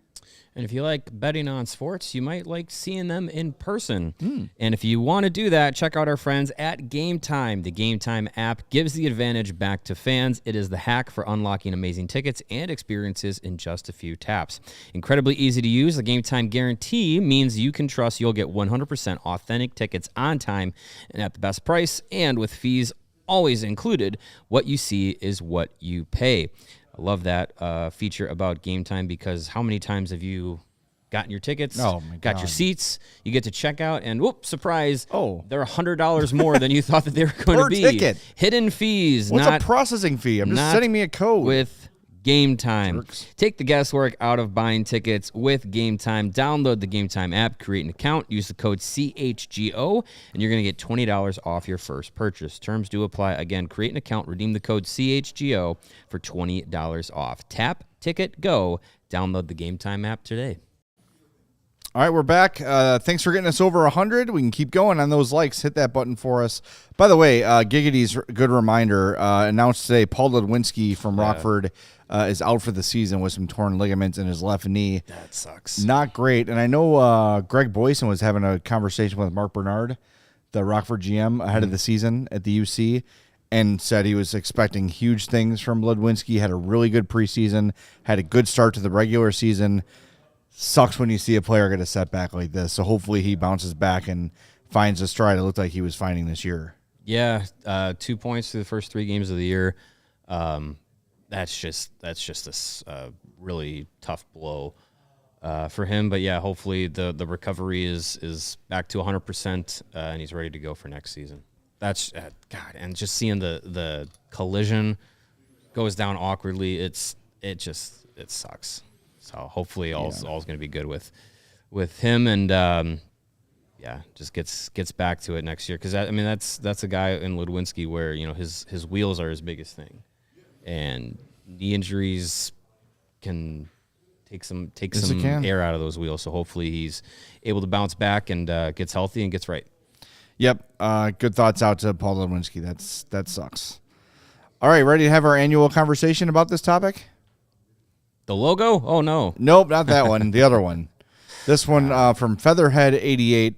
[SPEAKER 2] And if you like betting on sports, you might like seeing them in person. And if you want to do that, check out our friends at Game Time. The Game Time app gives the advantage back to fans. It is the hack for unlocking amazing tickets and experiences in just a few taps. Incredibly easy to use, the Game Time guarantee means you can trust you'll get 100% authentic tickets on time and at the best price, and with fees always included. What you see is what you pay. I love that feature about Game Time, because how many times have you gotten your tickets,
[SPEAKER 1] Oh, my
[SPEAKER 2] got
[SPEAKER 1] God.
[SPEAKER 2] your seats, you get to check out, and whoop, surprise,
[SPEAKER 1] Oh.
[SPEAKER 2] they're $100 more than you thought that they were going
[SPEAKER 1] Per
[SPEAKER 2] to be.
[SPEAKER 1] ticket.
[SPEAKER 2] Hidden fees,
[SPEAKER 1] What's
[SPEAKER 2] not
[SPEAKER 1] a processing fee? I'm just
[SPEAKER 2] not
[SPEAKER 1] sending me a code.
[SPEAKER 2] with Game Time.
[SPEAKER 1] Jerks.
[SPEAKER 2] Take the guesswork out of buying tickets with Game Time. Download the Game Time app, create an account, use the code CHGO, and you're going to get $20 off your first purchase. Terms do apply. Again, create an account, redeem the code CHGO for $20 off. Tap, ticket, go. Download the Game Time app today.
[SPEAKER 1] All right, we're back. Thanks for getting us over 100. We can keep going on those likes. Hit that button for us. By the way, Giggity's good reminder, announced today, Paul Ludwinski from Rockford is out for the season with some torn ligaments in his left knee.
[SPEAKER 2] That sucks.
[SPEAKER 1] Not great. And I know Greg Boyson was having a conversation with Mark Bernard, the Rockford GM, ahead of the season at the UC, and said he was expecting huge things from Ludwinski. Had a really good preseason, had a good start to the regular season. Sucks when you see a player get a setback like this. So hopefully he bounces back and finds a stride it looked like he was finding this year.
[SPEAKER 2] Yeah, 2 points through the first 3 games of the year. That's just a really tough blow for him. But yeah, hopefully the recovery is back to 100% and he's ready to go for next season. That's God, and just seeing the collision goes down awkwardly. It sucks. So hopefully all's going to be good with him, and just gets back to it next year, because that's a guy in Ludwinski where his wheels are his biggest thing, and knee injuries can take some air out of those wheels. So hopefully he's able to bounce back and gets healthy and gets right.
[SPEAKER 1] Yep. Good thoughts out to Paul Ludwinski. That sucks. All right, ready to have our annual conversation about this topic?
[SPEAKER 2] The logo? Oh, no.
[SPEAKER 1] Nope, not that one. The other one. This one from Featherhead88.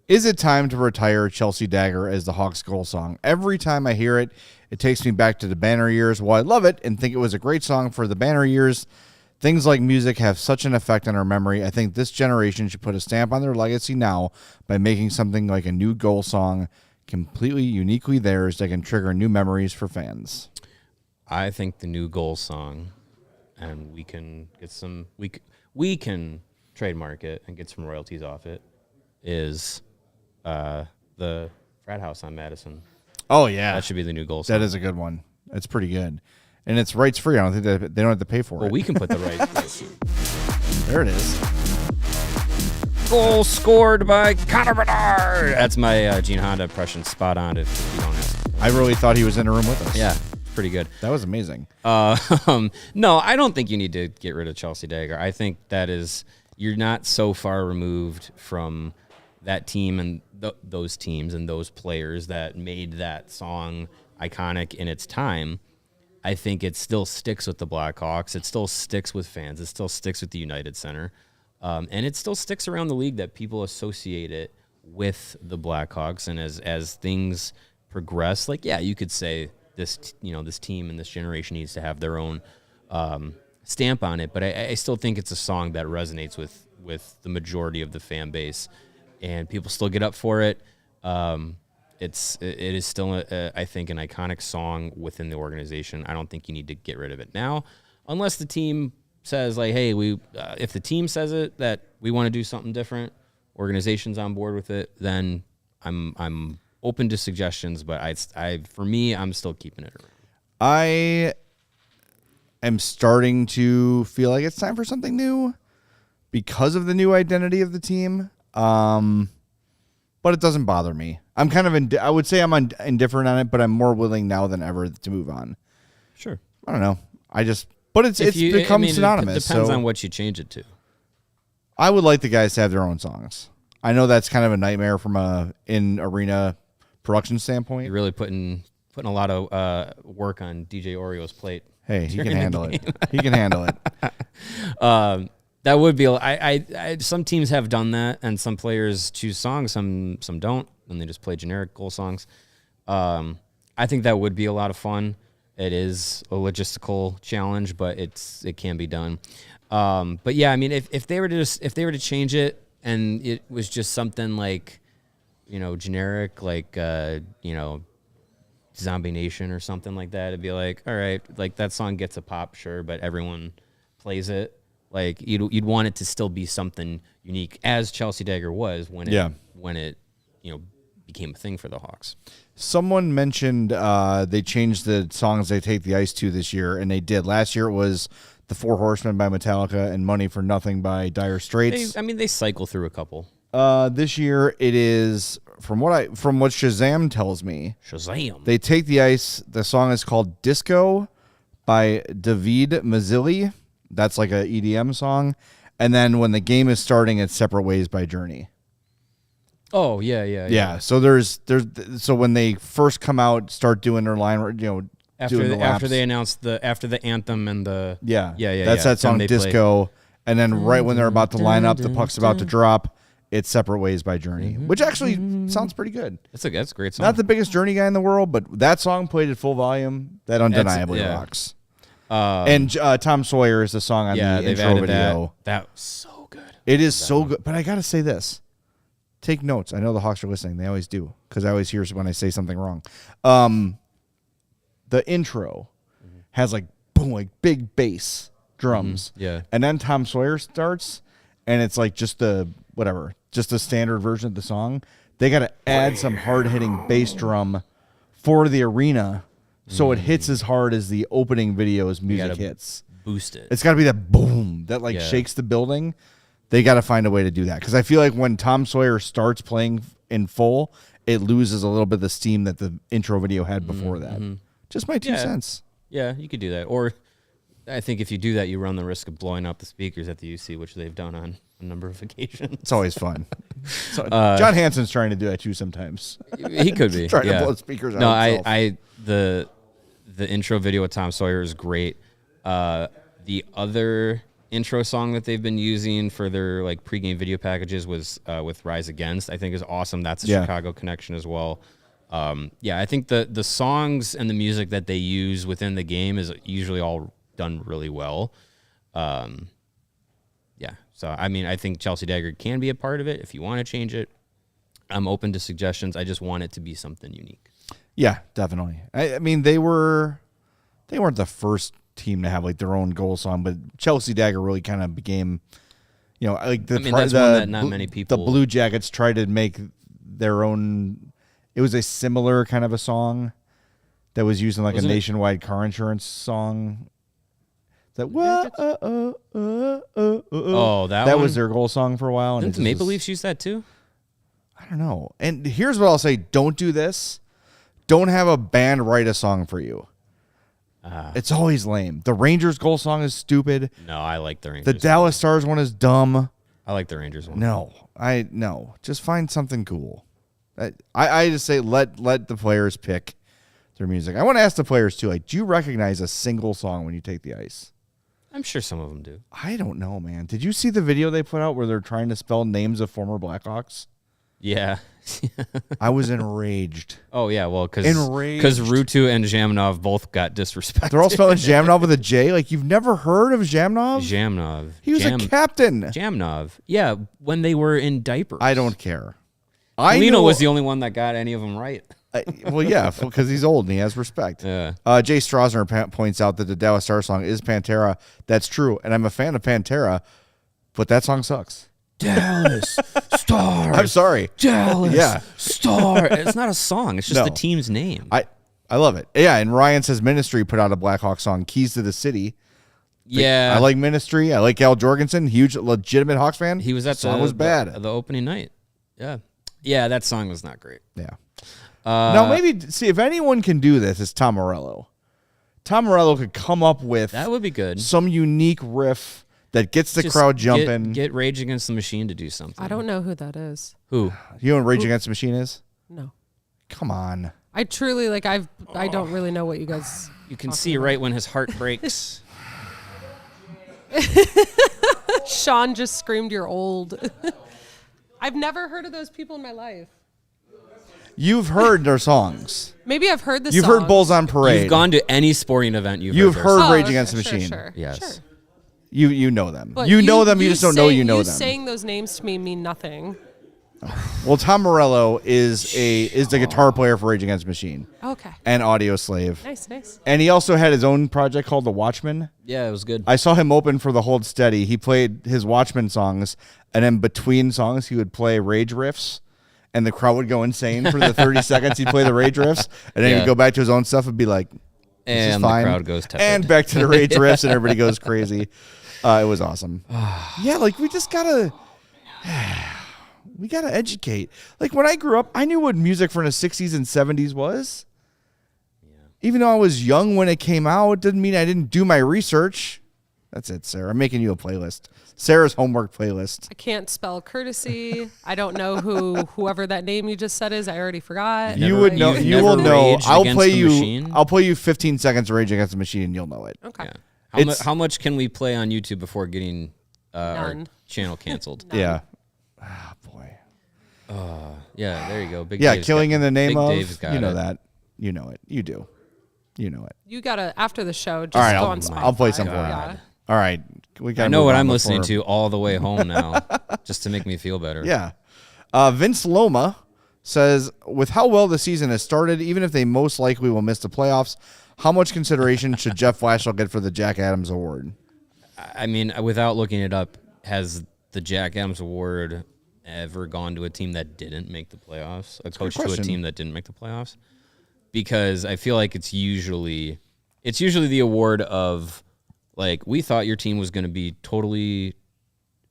[SPEAKER 1] Is it time to retire Chelsea Dagger as the Hawks goal song? Every time I hear it, it takes me back to the Banner years. While I love it and think it was a great song for the Banner years, things like music have such an effect on our memory. I think this generation should put a stamp on their legacy now by making something like a new goal song completely uniquely theirs that can trigger new memories for fans.
[SPEAKER 2] I think the new goal song, and we can get some, we can trademark it and get some royalties off it, is the frat house on Madison.
[SPEAKER 1] Oh yeah,
[SPEAKER 2] That should be the new goal song.
[SPEAKER 1] that is a good one. It's pretty good, and it's rights free. I don't think they don't have to pay for
[SPEAKER 2] Well,
[SPEAKER 1] it.
[SPEAKER 2] we can put the right
[SPEAKER 1] There it is.
[SPEAKER 2] goal scored by Connor Bedard. That's my Gene Honda impression. Spot on. If you don't ask.
[SPEAKER 1] I really thought he was in a room with us.
[SPEAKER 2] Yeah, pretty good.
[SPEAKER 1] that was amazing.
[SPEAKER 2] No, I don't think you need to get rid of Chelsea Dagger. I think that is you're not so far removed from that team and those teams and those players that made that song iconic in its time. I think it still sticks with the Blackhawks. It still sticks with fans. It still sticks with the United Center. And it still sticks around the league that people associate it with the Blackhawks. And as things progress, like, yeah, you could say this team and this generation needs to have their own stamp on it. But I still think it's a song that resonates with the majority of the fan base, and people still get up for it. It is still, I think, an iconic song within the organization. I don't think you need to get rid of it now, unless the team says, like, hey, if the team says it that we want to do something different, organization's on board with it, then I'm open to suggestions. But for me, I'm still keeping it around.
[SPEAKER 1] I am starting to feel like it's time for something new because of the new identity of the team. But it doesn't bother me. I'm kind of I would say I'm indifferent on it, but I'm more willing now than ever to move on.
[SPEAKER 2] Sure.
[SPEAKER 1] I don't know. But it's become synonymous.
[SPEAKER 2] It depends
[SPEAKER 1] so
[SPEAKER 2] on what you change it to.
[SPEAKER 1] I would like the guys to have their own songs. I know that's kind of a nightmare from a in-arena production standpoint.
[SPEAKER 2] You're really putting a lot of work on DJ Oreo's plate.
[SPEAKER 1] Hey, he can handle it. He can handle it.
[SPEAKER 2] That would be. Some teams have done that, and some players choose songs, some don't, and they just play generic goal songs. I think that would be a lot of fun. It is a logistical challenge, but it can be done. But yeah, I mean, if they were to change it, and it was just something like, generic, like Zombie Nation or something like that, it'd be like, all right, like that song gets a pop, sure, but everyone plays it. Like you'd want it to still be something unique, as Chelsea Dagger was when it became a thing for the Hawks.
[SPEAKER 1] Someone mentioned they changed the songs they take the ice to this year, and they did. Last year it was The Four Horsemen by Metallica and Money for Nothing by Dire Straits.
[SPEAKER 2] They cycle through a couple.
[SPEAKER 1] This year it is, from what Shazam tells me.
[SPEAKER 2] Shazam.
[SPEAKER 1] They take the ice. The song is called Disco by David Mazzilli. That's like a EDM song. And then when the game is starting, it's Separate Ways by Journey.
[SPEAKER 2] Oh, yeah.
[SPEAKER 1] Yeah. So so when they first come out, start doing their line,
[SPEAKER 2] After they announce after the anthem and the
[SPEAKER 1] yeah.
[SPEAKER 2] That's
[SPEAKER 1] That's that song,
[SPEAKER 2] Then they
[SPEAKER 1] Disco. And then right when they're about to line up, the puck's about to drop, it's Separate Ways by Journey, which actually sounds pretty good.
[SPEAKER 2] That's a great song.
[SPEAKER 1] Not the biggest Journey guy in the world, but that song played at full volume, that undeniably rocks. And Tom Sawyer is the song on the intro video.
[SPEAKER 2] That was so good.
[SPEAKER 1] It is so good. But I got to say this. Take notes. I know the Hawks are listening. They always do, because I always hear when I say something wrong. The intro has like boom, like big bass drums.
[SPEAKER 2] Yeah.
[SPEAKER 1] And then Tom Sawyer starts, and it's like just a standard version of the song. They got to add some hard-hitting bass drum for the arena, so it hits as hard as the opening video's music hits.
[SPEAKER 2] Boost it.
[SPEAKER 1] It's got to be that boom that shakes the building. They got to find a way to do that, because I feel like when Tom Sawyer starts playing in full, it loses a little bit of the steam that the intro video had before that. Just my 2 cents.
[SPEAKER 2] Yeah, you could do that. Or I think if you do that, you run the risk of blowing out the speakers at the UC, which they've done on a number of occasions.
[SPEAKER 1] It's always fun. John Hanson's trying to do that too sometimes.
[SPEAKER 2] He could be
[SPEAKER 1] trying to blow speakers out.
[SPEAKER 2] No, the intro video with Tom Sawyer is great. The other intro song that they've been using for their like pregame video packages was with Rise Against. I think is awesome. That's a Chicago connection as well. I think the songs and the music that they use within the game is usually all done really well. So I mean, I think Chelsea Dagger can be a part of it. If you want to change it, I'm open to suggestions. I just want it to be something unique.
[SPEAKER 1] Yeah, definitely. I mean, they weren't the first team to have like their own goal song, but Chelsea Dagger really kind of became, like that's one that not many people. The Blue Jackets tried to make their own It was a similar kind of a song that was used in like
[SPEAKER 2] Wasn't
[SPEAKER 1] a
[SPEAKER 2] it-
[SPEAKER 1] nationwide car insurance song. That
[SPEAKER 2] Oh, that
[SPEAKER 1] that
[SPEAKER 2] one?
[SPEAKER 1] was their goal song for a while. And
[SPEAKER 2] Didn't
[SPEAKER 1] it
[SPEAKER 2] the
[SPEAKER 1] just
[SPEAKER 2] Maple
[SPEAKER 1] was-
[SPEAKER 2] Leafs use that too?
[SPEAKER 1] I don't know. And here's what I'll say: don't do this. Don't have a band write a song for you. It's always lame. The Rangers goal song is stupid.
[SPEAKER 2] No, I like the Rangers.
[SPEAKER 1] The Dallas Stars one is dumb.
[SPEAKER 2] I like the Rangers one.
[SPEAKER 1] No. Just find something cool. I just say let the players pick their music. I want to ask the players too. Like, do you recognize a single song when you take the ice?
[SPEAKER 2] I'm sure some of them do.
[SPEAKER 1] I don't know, man. Did you see the video they put out where they're trying to spell names of former Blackhawks?
[SPEAKER 2] Yeah.
[SPEAKER 1] I was enraged.
[SPEAKER 2] Oh yeah, well, because
[SPEAKER 1] Enraged.
[SPEAKER 2] Rutu and Zhamnov both got disrespected.
[SPEAKER 1] They're all spelling Jamnov with a J. Like, you've never heard of Jamnov?
[SPEAKER 2] Zhamnov.
[SPEAKER 1] He was a captain.
[SPEAKER 2] Jamnov. Yeah, when they were in diapers.
[SPEAKER 1] I don't care.
[SPEAKER 2] Lino was the only one that got any of them right.
[SPEAKER 1] Well, yeah, because he's old and he has respect.
[SPEAKER 2] Yeah.
[SPEAKER 1] Jay Strasner points out that the Dallas Stars song is Pantera. That's true, and I'm a fan of Pantera, but that song sucks.
[SPEAKER 2] Dallas Stars.
[SPEAKER 1] I'm sorry.
[SPEAKER 2] Dallas
[SPEAKER 1] Yeah.
[SPEAKER 2] Star. It's not a song. It's just
[SPEAKER 1] No.
[SPEAKER 2] the team's name.
[SPEAKER 1] I love it. Yeah, and Ryan says Ministry put out a Blackhawk song, Keys to the City.
[SPEAKER 2] yeah.
[SPEAKER 1] I like Ministry. I like Al Jorgensen, huge legitimate Hawks fan.
[SPEAKER 2] He was at
[SPEAKER 1] song
[SPEAKER 2] the
[SPEAKER 1] was bad.
[SPEAKER 2] the opening night. Yeah. Yeah, that song was not great.
[SPEAKER 1] Yeah. Now maybe see if anyone can do this, it's Tom Morello. Tom Morello could come up with
[SPEAKER 2] That would be good.
[SPEAKER 1] some unique riff that gets the
[SPEAKER 2] Just
[SPEAKER 1] crowd jumping.
[SPEAKER 2] Get Rage Against the Machine to do something.
[SPEAKER 3] I don't know who that is.
[SPEAKER 2] Who?
[SPEAKER 1] You know what Rage Against the Machine is?
[SPEAKER 3] No.
[SPEAKER 1] Come on.
[SPEAKER 3] I truly I don't really know what you guys.
[SPEAKER 2] You can see right when his heart breaks.
[SPEAKER 3] Sean just screamed, "You're old." I've never heard of those people in my life.
[SPEAKER 1] You've heard their songs.
[SPEAKER 3] Maybe I've heard the
[SPEAKER 1] You've
[SPEAKER 3] songs.
[SPEAKER 1] heard Bulls on Parade.
[SPEAKER 2] You've gone to any sporting event.
[SPEAKER 1] You've
[SPEAKER 2] their
[SPEAKER 1] heard
[SPEAKER 2] song.
[SPEAKER 1] Rage Against the
[SPEAKER 3] sure,
[SPEAKER 1] Machine.
[SPEAKER 3] Sure,
[SPEAKER 2] Yes.
[SPEAKER 3] sure.
[SPEAKER 1] You know them.
[SPEAKER 3] But
[SPEAKER 1] you know them. You just don't know you know them.
[SPEAKER 3] Saying those names to me mean nothing.
[SPEAKER 1] Well, Tom Morello is the guitar player for Rage Against the Machine
[SPEAKER 3] Okay.
[SPEAKER 1] and Audio Slave.
[SPEAKER 3] Nice.
[SPEAKER 1] And he also had his own project called The Watchman.
[SPEAKER 2] Yeah, it was good.
[SPEAKER 1] I saw him open for the Hold Steady. He played his Watchman songs, and then between songs, he would play rage riffs, and the crowd would go insane for the 30 seconds he'd play the rage riffs, and then
[SPEAKER 2] Yeah.
[SPEAKER 1] he'd go back to his own stuff and be like, this is
[SPEAKER 2] And the
[SPEAKER 1] fine.
[SPEAKER 2] crowd goes tepid.
[SPEAKER 1] And back to the rage riffs, and everybody goes crazy. It was awesome. Yeah, like we just gotta... We got to educate. Like when I grew up, I knew what music from the 60s and 70s was. Yeah. Even though I was young when it came out, it didn't mean I didn't do my research. That's it, Sarah. I'm making you a playlist. Sarah's homework playlist.
[SPEAKER 3] I can't spell courtesy. I don't know whoever that name you just said is. I already forgot.
[SPEAKER 1] You would know.
[SPEAKER 2] you've
[SPEAKER 1] You will
[SPEAKER 2] never
[SPEAKER 1] know.
[SPEAKER 2] raged
[SPEAKER 1] I'll
[SPEAKER 2] against
[SPEAKER 1] play
[SPEAKER 2] the
[SPEAKER 1] you.
[SPEAKER 2] machine?
[SPEAKER 1] I'll play you 15 seconds of Rage Against the Machine, and you'll know it.
[SPEAKER 3] Okay.
[SPEAKER 2] Yeah. How much can we play on YouTube before getting our
[SPEAKER 3] None.
[SPEAKER 2] channel canceled?
[SPEAKER 1] Yeah. Ah, boy.
[SPEAKER 2] Yeah, there you go. Big
[SPEAKER 1] Yeah,
[SPEAKER 2] Dave's
[SPEAKER 1] killing
[SPEAKER 2] got-
[SPEAKER 1] in the name
[SPEAKER 2] Big
[SPEAKER 1] of.
[SPEAKER 2] Dave's got
[SPEAKER 1] You know
[SPEAKER 2] it.
[SPEAKER 1] that. You know it. You do. You know it.
[SPEAKER 3] You gotta after the show. Just
[SPEAKER 1] All right,
[SPEAKER 3] go
[SPEAKER 1] I'll-
[SPEAKER 3] on Spotify.
[SPEAKER 1] I'll play some for you.
[SPEAKER 3] Yeah.
[SPEAKER 1] All right. We got.
[SPEAKER 2] I know what I'm listening to all the way home now, just to make me feel better.
[SPEAKER 1] Yeah. Vince Loma says, with how well the season has started, even if they most likely will miss the playoffs, how much consideration should Jeff Blashill get for the Jack Adams Award?
[SPEAKER 2] I mean, without looking it up, has the Jack Adams Award ever gone to a team that didn't make the playoffs? A coach to a
[SPEAKER 1] question.
[SPEAKER 2] team that didn't make the playoffs? Because I feel like it's usually the award of, like, we thought your team was going to be totally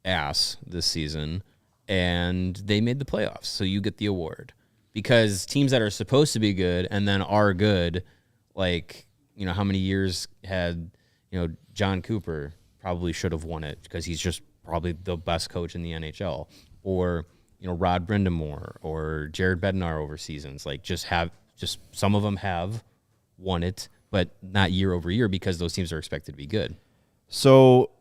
[SPEAKER 2] ass this season, and they made the playoffs, so you get the award. Because teams that are supposed to be good and then are good, like, you know, how many years had, you know, John Cooper probably should have won it because he's just probably the best coach in the NHL. Or, you know, Rod Brindamore or Jared Bednar over seasons. Like, just some of them have won it, but not year over year because those teams are expected to be good.
[SPEAKER 1] So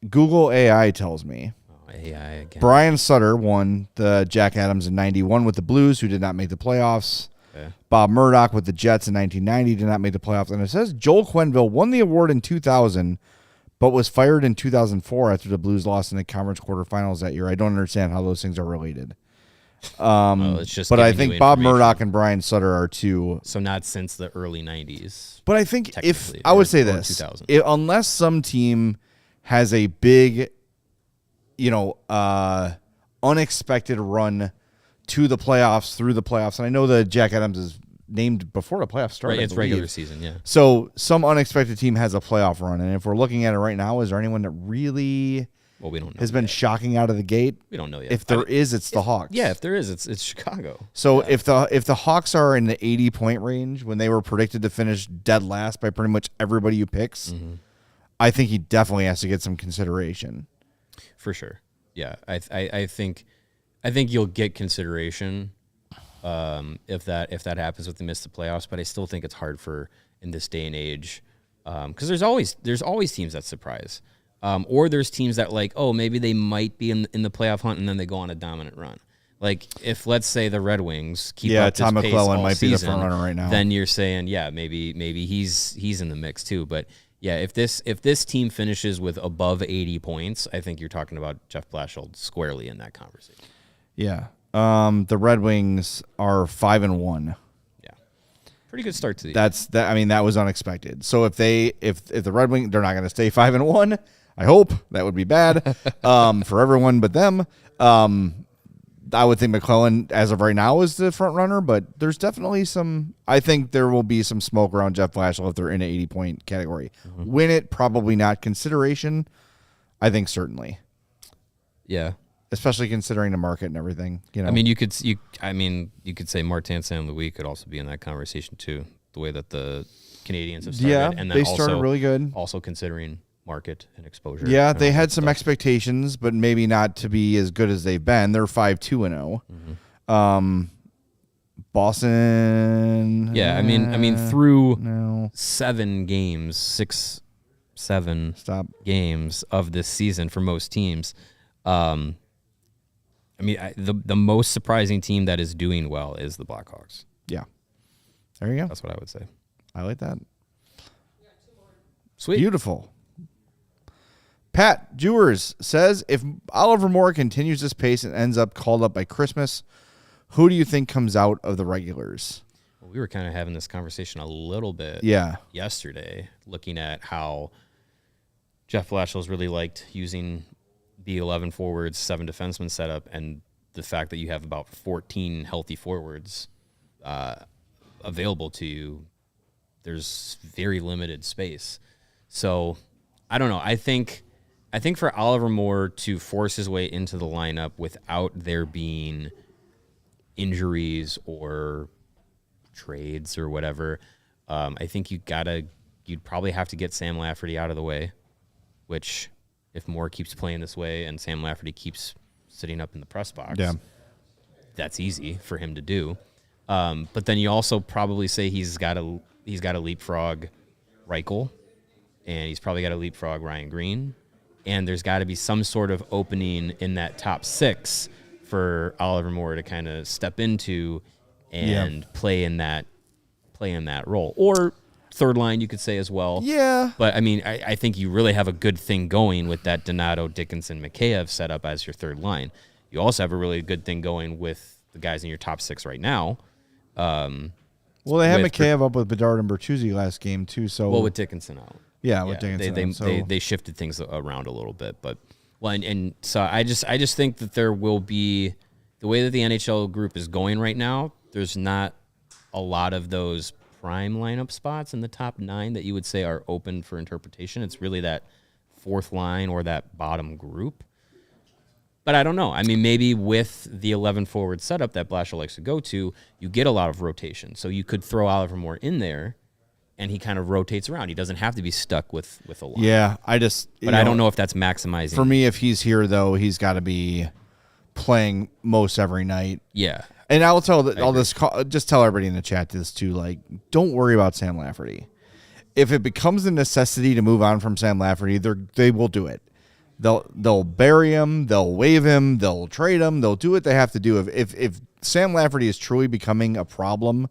[SPEAKER 1] Google AI tells me
[SPEAKER 2] Oh, AI again.
[SPEAKER 1] Brian Sutter won the Jack Adams in 91 with the Blues, who did not make the playoffs.
[SPEAKER 2] Okay.
[SPEAKER 1] Bob Murdoch with the Jets in 1990 did not make the playoffs. And it says Joel Quenneville won the award in 2000, but was fired in 2004 after the Blues lost in the conference quarterfinals that year. I don't understand how those things are related.
[SPEAKER 2] Well, it's just
[SPEAKER 1] But I
[SPEAKER 2] giving you
[SPEAKER 1] think Bob
[SPEAKER 2] information.
[SPEAKER 1] Murdoch and Brian Sutter are two.
[SPEAKER 2] So not since the early 90s.
[SPEAKER 1] But I think if
[SPEAKER 2] Technically,
[SPEAKER 1] I would
[SPEAKER 2] or-
[SPEAKER 1] say
[SPEAKER 2] or
[SPEAKER 1] this,
[SPEAKER 2] 2000.
[SPEAKER 1] unless some team has a big, unexpected run to the playoffs, through the playoffs. And I know that Jack Adams is named before the playoffs started.
[SPEAKER 2] Right, it's
[SPEAKER 1] I believe.
[SPEAKER 2] regular season, yeah.
[SPEAKER 1] So some unexpected team has a playoff run. And if we're looking at it right now, is there anyone that really
[SPEAKER 2] We don't know
[SPEAKER 1] has been
[SPEAKER 2] yet.
[SPEAKER 1] shocking out of the gate?
[SPEAKER 2] We don't know yet.
[SPEAKER 1] If there is, it's the Hawks.
[SPEAKER 2] Yeah, if there is, it's Chicago.
[SPEAKER 1] So if the Hawks are in the 80-point range when they were predicted to finish dead last by pretty much everybody who picks, I think he definitely has to get some consideration.
[SPEAKER 2] For sure. Yeah, I think you'll get consideration if that happens if they miss the playoffs. But I still think it's hard for in this day and age because there's always teams that surprise, or there's teams that like maybe they might be in the playoff hunt and then they go on a dominant run. Like if let's say the Red Wings keep up
[SPEAKER 1] Tom
[SPEAKER 2] this pace
[SPEAKER 1] McClellan
[SPEAKER 2] all
[SPEAKER 1] might be the
[SPEAKER 2] season,
[SPEAKER 1] front runner right now.
[SPEAKER 2] then you're saying maybe he's in the mix too. But yeah, if this team finishes with above 80 points, I think you're talking about Jeff Blashill squarely in that conversation.
[SPEAKER 1] Yeah. The Red Wings are 5-1.
[SPEAKER 2] Yeah, pretty good start to the year.
[SPEAKER 1] That was unexpected. So if the Red Wings, they're not going to stay 5-1. I hope that would be bad for everyone but them. I would think McClellan, as of right now, is the front runner, but there's definitely some. I think there will be some smoke around Jeff Blashill if they're in an 80-point category. Win it, probably not. Consideration, I think certainly.
[SPEAKER 2] Yeah,
[SPEAKER 1] especially considering the market and everything. You know,
[SPEAKER 2] I mean, you could say Martin St. Louis could also be in that conversation too. The way that the Canadians have started, and then
[SPEAKER 1] they
[SPEAKER 2] also,
[SPEAKER 1] started really good.
[SPEAKER 2] Also considering market and exposure.
[SPEAKER 1] Yeah, they had some expectations, but maybe not to be as good as they've been. They're 5-2-0. Boston.
[SPEAKER 2] Yeah, I mean through
[SPEAKER 1] no.
[SPEAKER 2] 7 games, 6-7 games of this season for most teams. The most surprising team that is doing well is the Blackhawks.
[SPEAKER 1] Yeah. There you go.
[SPEAKER 2] That's what I would say.
[SPEAKER 1] I like that.
[SPEAKER 2] Sweet.
[SPEAKER 1] Beautiful. Pat Jewers says, if Oliver Moore continues this pace and ends up called up by Christmas, who do you think comes out of the regulars?
[SPEAKER 2] Well, we were kind of having this conversation a little bit yesterday, looking at how Jeff Blashill's really liked using the 11 forwards, 7 defensemen setup, and the fact that you have about 14 healthy forwards available to you. There's very limited space. So I don't know. I think for Oliver Moore to force his way into the lineup without there being injuries or trades or whatever, I think you'd probably have to get Sam Lafferty out of the way, which if Moore keeps playing this way and Sam Lafferty keeps sitting up in the press box, that's easy for him to do. But then you also probably say he's got to leapfrog Reichel, and he's probably got to leapfrog Ryan Green, and there's got to be some sort of opening in that top 6 for Oliver Moore to kind of step into and play in that role. Or third line, you could say as well.
[SPEAKER 1] Yeah.
[SPEAKER 2] But, I mean, I think you really have a good thing going with that Donato, Dickinson, Mikheyev setup as your third line. You also have a really good thing going with the guys in your top 6 right now.
[SPEAKER 1] Well, they had Mikheyev up with Bedard and Bertuzzi last game, too. So
[SPEAKER 2] with Dickinson out.
[SPEAKER 1] Yeah, with Dickinson.
[SPEAKER 2] They shifted things around a little bit, but and so I just think that there will be the way that the NHL group is going right now. There's not a lot of those prime lineup spots in the top 9 that you would say are open for interpretation. It's really that fourth line or that bottom group. But I don't know. I mean, maybe with the 11 forward setup that Blashill likes to go to, you get a lot of rotation. So you could throw Oliver Moore in there, and he kind of rotates around. He doesn't have to be stuck with a line.
[SPEAKER 1] Yeah, I
[SPEAKER 2] don't know if that's maximizing.
[SPEAKER 1] For me, if he's here, though, he's got to be playing most every night.
[SPEAKER 2] Yeah.
[SPEAKER 1] And I'll just tell everybody in the chat this too. Like, don't worry about Sam Lafferty. If it becomes a necessity to move on from Sam Lafferty, they will do it. They'll bury him. They'll waive him. They'll trade him. They'll do what they have to do. If Sam Lafferty is truly becoming a problem,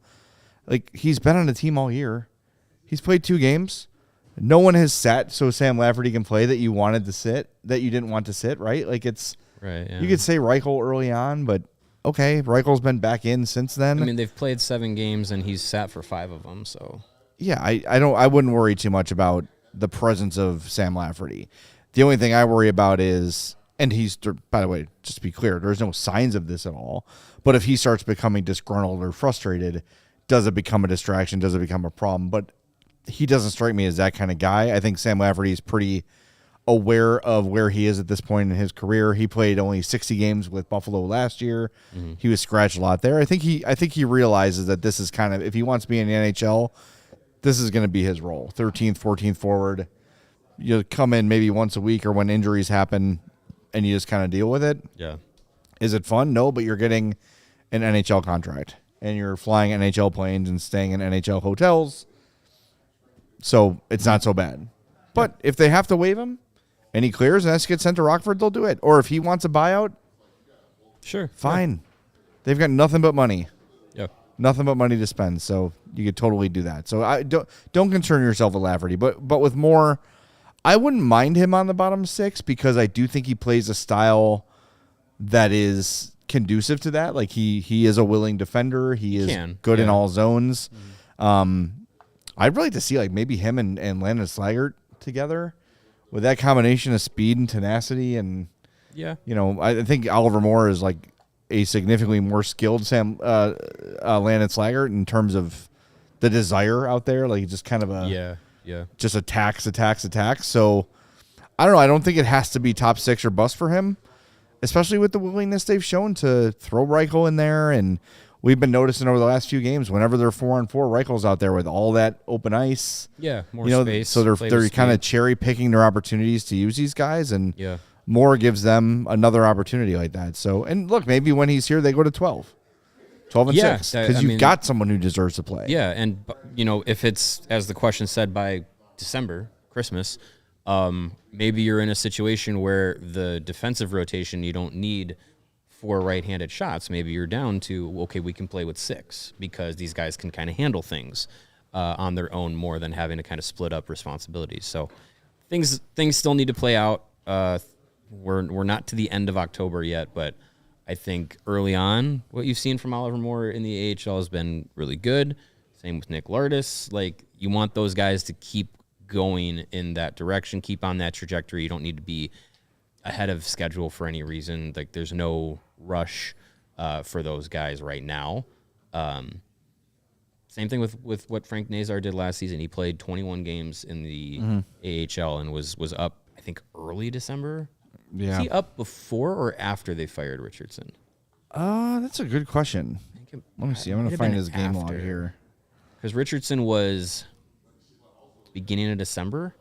[SPEAKER 1] like he's been on the team all year, he's played 2 games. No one has sat so Sam Lafferty can play that you wanted to sit, that you didn't want to sit, right? Like it's
[SPEAKER 2] right. Yeah.
[SPEAKER 1] You could say Reichel early on, but okay, Reichel's been back in since then.
[SPEAKER 2] I mean, they've played 7 games and he's sat for 5 of them. So
[SPEAKER 1] yeah, I wouldn't worry too much about the presence of Sam Lafferty. The only thing I worry about is, and he's, by the way, just to be clear, there's no signs of this at all. But if he starts becoming disgruntled or frustrated, does it become a distraction? Does it become a problem? But he doesn't strike me as that kind of guy. I think Sam Lafferty is pretty aware of where he is at this point in his career. He played only 60 games with Buffalo last year. He was scratched a lot there. I think he realizes that this is kind of, if he wants to be in the NHL, this is going to be his role. 13th, 14th forward. You come in maybe once a week or when injuries happen, and you just kind of deal with it.
[SPEAKER 2] Yeah.
[SPEAKER 1] Is it fun? No, but you're getting an NHL contract, and you're flying NHL planes and staying in NHL hotels, so it's not so bad. But if they have to waive him, and he clears and has to get sent to Rockford, they'll do it. Or if he wants a buyout,
[SPEAKER 2] Sure.
[SPEAKER 1] fine. They've got nothing but money.
[SPEAKER 2] Yeah.
[SPEAKER 1] Nothing but money to spend, so you could totally do that. So I don't concern yourself with Lafferty, but with Moore, I wouldn't mind him on the bottom six because I do think he plays a style that is conducive to that. Like he is a willing defender. He is good in all zones. I'd really like to see like maybe him and Landon Slaggert together with that combination of speed and tenacity. And I think Oliver Moore is like a significantly more skilled Landon Slaggert in terms of the desire out there. Like just kind of a just attacks. So I don't know. I don't think it has to be top six or bust for him, especially with the willingness they've shown to throw Reichel in there. And we've been noticing over the last few games, whenever they're 4-on-4, Reichel's out there with all that open ice.
[SPEAKER 2] Yeah, more space.
[SPEAKER 1] So they're kind of cherry picking their opportunities to use these guys, and Moore gives them another opportunity like that. So, and look, maybe when he's here, they go to 12 and 6 because you've got someone who deserves to play.
[SPEAKER 2] Yeah, and if it's as the question said by December, Christmas, maybe you're in a situation where the defensive rotation you don't need 4 right-handed shots. Maybe you're down to we can play with 6 because these guys can kind of handle things on their own more than having to kind of split up responsibilities. So things still need to play out. We're not to the end of October yet, but I think early on, what you've seen from Oliver Moore in the AHL has been really good. Same with Nick Lardis. Like, you want those guys to keep going in that direction, keep on that trajectory. You don't need to be ahead of schedule for any reason. Like, there's no rush for those guys right now. Same thing with what Frank Nazar did last season. He played 21 games in the AHL and was up, I think, early December.
[SPEAKER 1] Yeah.
[SPEAKER 2] Was he up before or after they fired Richardson?
[SPEAKER 1] That's a good question. Let me see. I'm going to find his game log here.
[SPEAKER 2] Because Richardson was beginning of December?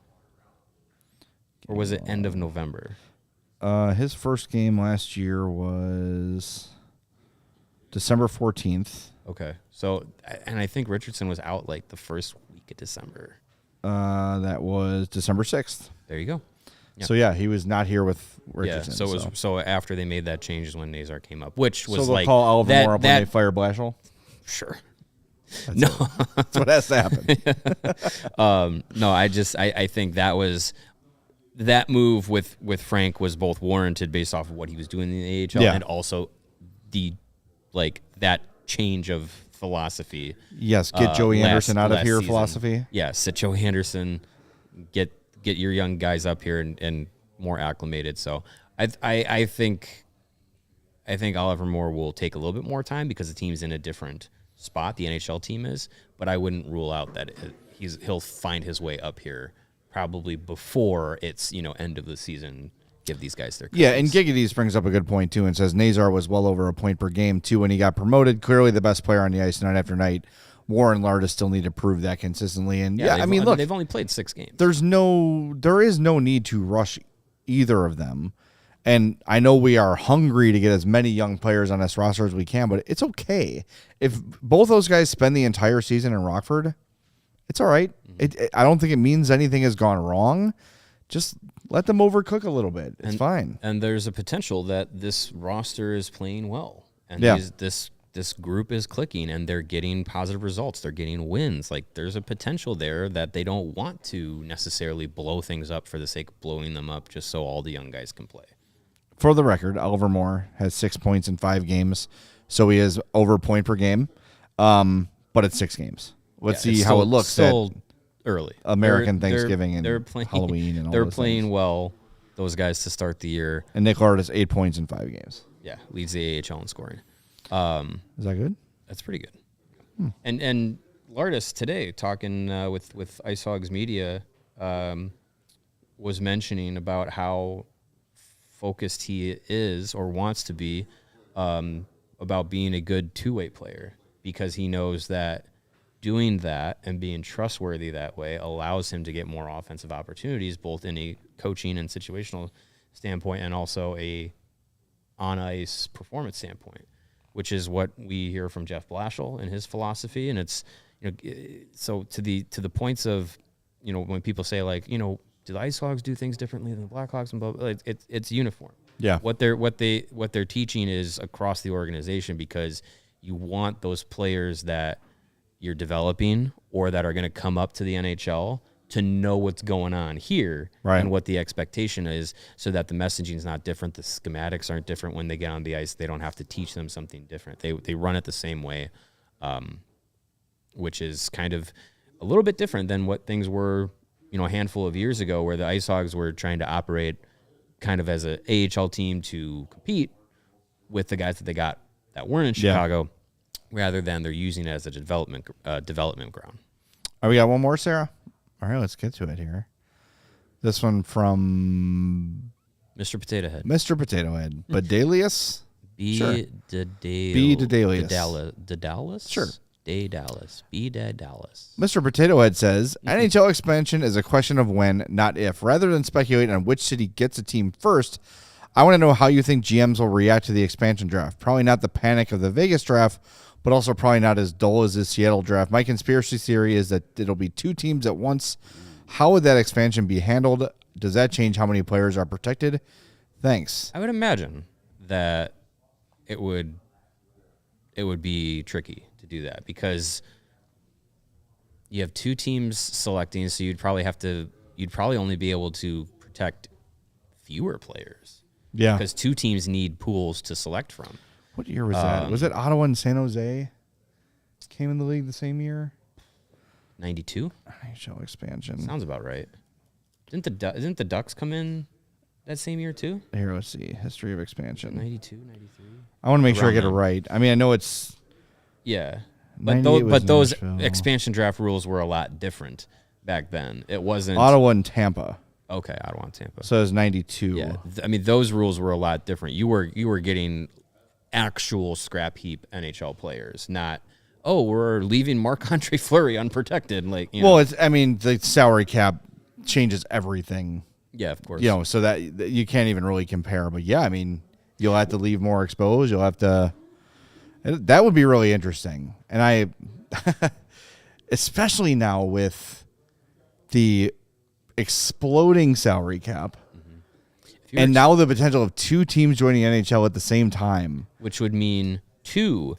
[SPEAKER 2] Or was it end of November?
[SPEAKER 1] His first game last year was December 14th.
[SPEAKER 2] Okay. So, and I think Richardson was out like the first week of December.
[SPEAKER 1] That was December 6th.
[SPEAKER 2] There you go. Yeah.
[SPEAKER 1] So, yeah, he was not here with Richardson.
[SPEAKER 2] Yeah, so after they made that change is when Nazar came up, which was
[SPEAKER 1] so they'll call Oliver Moore up when they fire Blashill?
[SPEAKER 2] Sure.
[SPEAKER 1] That's what has to happen.
[SPEAKER 2] No, I think that move with Frank was both warranted based off of what he was doing in the AHL and also that change of philosophy.
[SPEAKER 1] Yes, get Joey Anderson out of here
[SPEAKER 2] season.
[SPEAKER 1] Philosophy.
[SPEAKER 2] Yeah, sit Joey Anderson, get your young guys up here and more acclimated. So I think Oliver Moore will take a little bit more time because the team's in a different spot. The NHL team is, but I wouldn't rule out that he'll find his way up here probably before it's end of the season. Give these guys their credits.
[SPEAKER 1] Yeah, and Giggity brings up a good point too and says Nazar was well over a point per game too when he got promoted. Clearly the best player on the ice night after night. Warren Lardis still need to prove that consistently. And look,
[SPEAKER 2] they've only played 6 games.
[SPEAKER 1] There is no need to rush either of them. And I know we are hungry to get as many young players on this roster as we can, but it's okay. If both those guys spend the entire season in Rockford, it's all right. I don't think it means anything has gone wrong. Just let them overcook a little bit. It's fine.
[SPEAKER 2] And there's a potential that this roster is playing well. And this group is clicking and they're getting positive results. They're getting wins. Like, there's a potential there that they don't want to necessarily blow things up for the sake of blowing them up just so all the young guys can play.
[SPEAKER 1] For the record, Oliver Moore has 6 points in 5 games, so he is over a point per game. But it's 6 games. Let's see how it looks.
[SPEAKER 2] Still early.
[SPEAKER 1] American Thanksgiving and Halloween and all
[SPEAKER 2] they're
[SPEAKER 1] those
[SPEAKER 2] playing
[SPEAKER 1] things.
[SPEAKER 2] well. those guys to start the year.
[SPEAKER 1] And Nick Lard has 8 points in 5 games.
[SPEAKER 2] Yeah, leads the AHL in scoring.
[SPEAKER 1] Is that good?
[SPEAKER 2] That's pretty good. And Lardis today, talking with Ice Hogs Media, was mentioning about how focused he is or wants to be about being a good two-way player, because he knows that doing that and being trustworthy that way allows him to get more offensive opportunities, both in a coaching and situational standpoint and also a on-ice performance standpoint, which is what we hear from Jeff Blashill and his philosophy. And it's, so to the points of, when people say, like, do the Ice Hogs do things differently than the Blackhawks and blah, blah, it's uniform.
[SPEAKER 1] Yeah.
[SPEAKER 2] What they're teaching is across the organization, because you want those players that you're developing or that are going to come up to the NHL to know what's going on here and what the expectation is, so that the messaging is not different. The schematics aren't different when they get on the ice. They don't have to teach them something different. They run it the same way, which is kind of a little bit different than what things were, a handful of years ago, where the Ice Hogs were trying to operate kind of as an AHL team to compete with the guys that they got that weren't in Chicago, rather than they're using it as a development ground.
[SPEAKER 1] All right, we got one more, Sarah? All right, let's get to it here. This one from
[SPEAKER 2] Mr. Potato Head.
[SPEAKER 1] Mr. Potato Head. Bedalius?
[SPEAKER 2] Sure.
[SPEAKER 1] B. Dedalius.
[SPEAKER 2] Dedalus?
[SPEAKER 1] Sure.
[SPEAKER 2] Dallas. B. Dallas.
[SPEAKER 1] Mr. Potato Head says, NHL expansion is a question of when, not if. Rather than speculate on which city gets a team first, I want to know how you think GMs will react to the expansion draft. Probably not the panic of the Vegas draft, but also probably not as dull as the Seattle draft. My conspiracy theory is that it'll be 2 teams at once. How would that expansion be handled? Does that change how many players are protected? Thanks.
[SPEAKER 2] I would imagine that it would be tricky to do that, because you have 2 teams selecting, so you'd probably only be able to protect fewer players.
[SPEAKER 1] Yeah.
[SPEAKER 2] Because 2 teams need pools to select from.
[SPEAKER 1] What year was that? Was it Ottawa and San Jose came in the league the same year?
[SPEAKER 2] 92?
[SPEAKER 1] NHL expansion.
[SPEAKER 2] Sounds about right. Didn't the Ducks come in that same year too?
[SPEAKER 1] Here, let's see. History of expansion.
[SPEAKER 2] 92, 93?
[SPEAKER 1] I want to make sure I get it
[SPEAKER 2] then.
[SPEAKER 1] right. I mean, I know it's...
[SPEAKER 2] Yeah. But
[SPEAKER 1] 98 was
[SPEAKER 2] those
[SPEAKER 1] Nashville.
[SPEAKER 2] expansion draft rules were a lot different back then. It wasn't...
[SPEAKER 1] Ottawa and Tampa.
[SPEAKER 2] Okay, Ottawa and Tampa.
[SPEAKER 1] So it was 92.
[SPEAKER 2] Yeah. I mean, those rules were a lot different. You were getting actual scrap heap NHL players, not, we're leaving Marc-Andre Fleury unprotected.
[SPEAKER 1] Well, the salary cap changes everything.
[SPEAKER 2] Yeah, of course.
[SPEAKER 1] So that you can't even really compare. But yeah, I mean, you'll have to leave more exposed. You'll have to. That would be really interesting. And especially now with the exploding salary cap, and now the potential of 2 teams joining NHL at the same time,
[SPEAKER 2] which would mean 2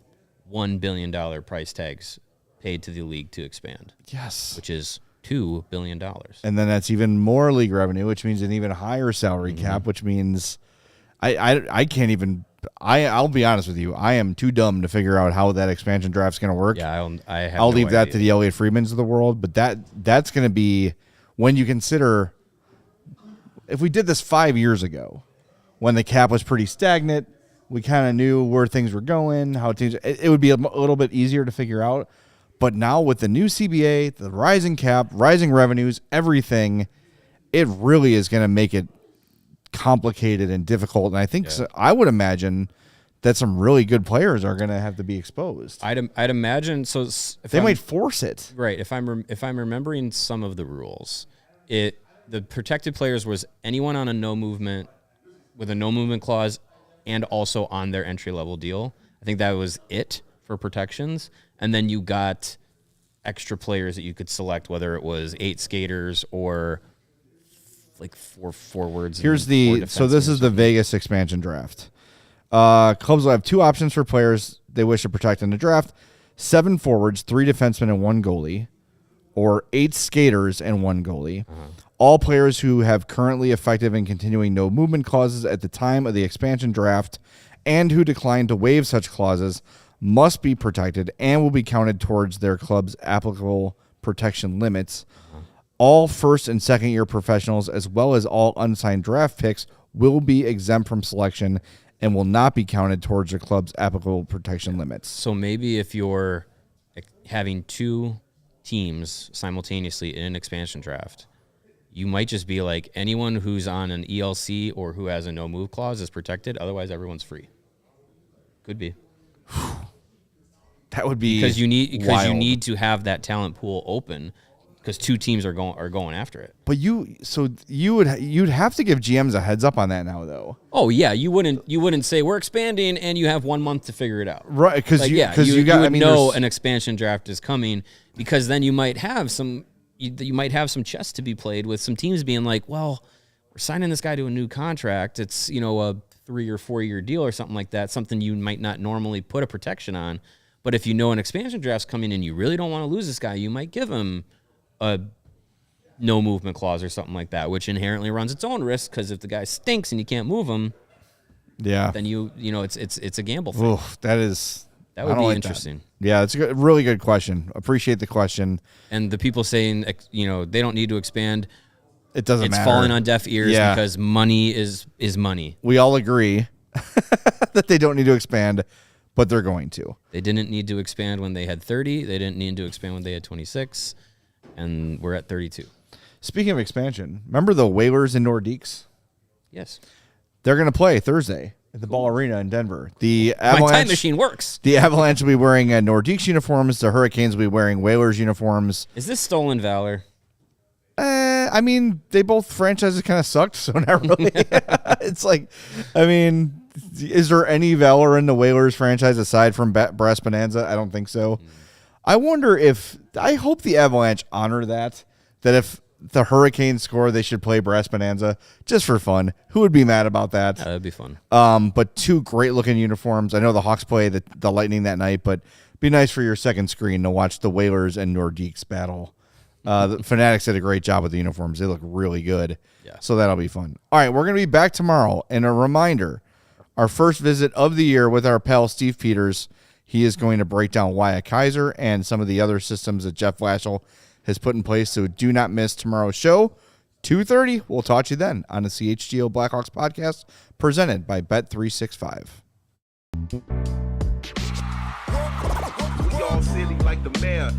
[SPEAKER 2] $1 billion price tags paid to the league to expand.
[SPEAKER 1] Yes,
[SPEAKER 2] which is $2 billion.
[SPEAKER 1] And then that's even more league revenue, which means an even higher salary cap, which means I can't even. I'll be honest with you. I am too dumb to figure out how that expansion draft's going to work.
[SPEAKER 2] Yeah,
[SPEAKER 1] I'll leave that to the Elliot Friedmans of the world. But that's going to be when you consider. If we did this 5 years ago, when the cap was pretty stagnant, we kind of knew where things were going, how teams. It would be a little bit easier to figure out. But now with the new CBA, the rising cap, rising revenues, everything, it really is going to make it complicated and difficult. And I think I would imagine that some really good players are going to have to be exposed.
[SPEAKER 2] I'd imagine so.
[SPEAKER 1] They might force it,
[SPEAKER 2] right? If I'm remembering some of the rules, the protected players was anyone on a no movement with a no movement clause, and also on their entry level deal. I think that was it for protections. And then you got extra players that you could select, whether it was 8 skaters or like 4 forwards.
[SPEAKER 1] So this is the Vegas expansion draft. Clubs will have 2 options for players they wish to protect in the draft: 7 forwards, 3 defensemen, and 1 goalie, or 8 skaters and 1 goalie. All players who have currently effective and continuing no movement clauses at the time of the expansion draft and who decline to waive such clauses must be protected and will be counted towards their club's applicable protection limits. All first and second year professionals, as well as all unsigned draft picks, will be exempt from selection and will not be counted towards the club's applicable protection limits.
[SPEAKER 2] So maybe if you're having two teams simultaneously in an expansion draft, you might just be like, anyone who's on an ELC or who has a no move clause is protected. Otherwise, everyone's free. Could be.
[SPEAKER 1] That would be
[SPEAKER 2] because you
[SPEAKER 1] wild.
[SPEAKER 2] need to have that talent pool open because two teams are going after it.
[SPEAKER 1] But you'd have to give GMs a heads up on that now, though.
[SPEAKER 2] Oh yeah, you wouldn't say we're expanding and you have 1 month to figure it out,
[SPEAKER 1] right? Because
[SPEAKER 2] like, you would know an expansion draft is coming, because then you might have some chess to be played with some teams being like, well, we're signing this guy to a new contract. It's a 3 or 4 year deal or something like that. Something you might not normally put a protection on, but if you know an expansion draft's coming and you really don't want to lose this guy, you might give him a no movement clause or something like that, which inherently runs its own risk, because if the guy stinks and you can't move him, then it's a gamble thing.
[SPEAKER 1] Oof, that
[SPEAKER 2] would be interesting.
[SPEAKER 1] That. Yeah, it's a really good question. Appreciate the question.
[SPEAKER 2] And the people saying they don't need to expand,
[SPEAKER 1] it doesn't matter.
[SPEAKER 2] It's falling on deaf ears because money is money.
[SPEAKER 1] We all agree that they don't need to expand, but they're going to.
[SPEAKER 2] They didn't need to expand when they had 30. They didn't need to expand when they had 26. And we're at 32.
[SPEAKER 1] Speaking of expansion, remember the Whalers and Nordiques?
[SPEAKER 2] Yes.
[SPEAKER 1] They're going to play Thursday at the Ball Arena in Denver. The Avalanche,
[SPEAKER 2] my time machine works.
[SPEAKER 1] The Avalanche will be wearing Nordiques uniforms. The Hurricanes will be wearing Whalers uniforms.
[SPEAKER 2] Is this stolen valor?
[SPEAKER 1] I mean, they both franchises kind of sucked, so not really. It's like, I mean, is there any valor in the Whalers franchise aside from Brass Bonanza? I don't think so. I wonder I hope the Avalanche honor that if the Hurricanes score, they should play Brass Bonanza just for fun. Who would be mad about that?
[SPEAKER 2] Yeah, that'd be fun.
[SPEAKER 1] But two great looking uniforms. I know the Hawks play the Lightning that night, but it'd be nice for your second screen to watch the Whalers and Nordiques battle. The Fanatics did a great job with the uniforms. They look really good.
[SPEAKER 2] Yeah.
[SPEAKER 1] So that'll be fun. All right, we're going to be back tomorrow. And a reminder, our first visit of the year with our pal Steve Peters. He is going to break down Wyatt Kaiser and some of the other systems that Jeff Blashill has put in place. So do not miss tomorrow's show, 2:30. We'll talk to you then on the CHGO Blackhawks podcast presented by Bet365.
[SPEAKER 5] We all silly like the mayor.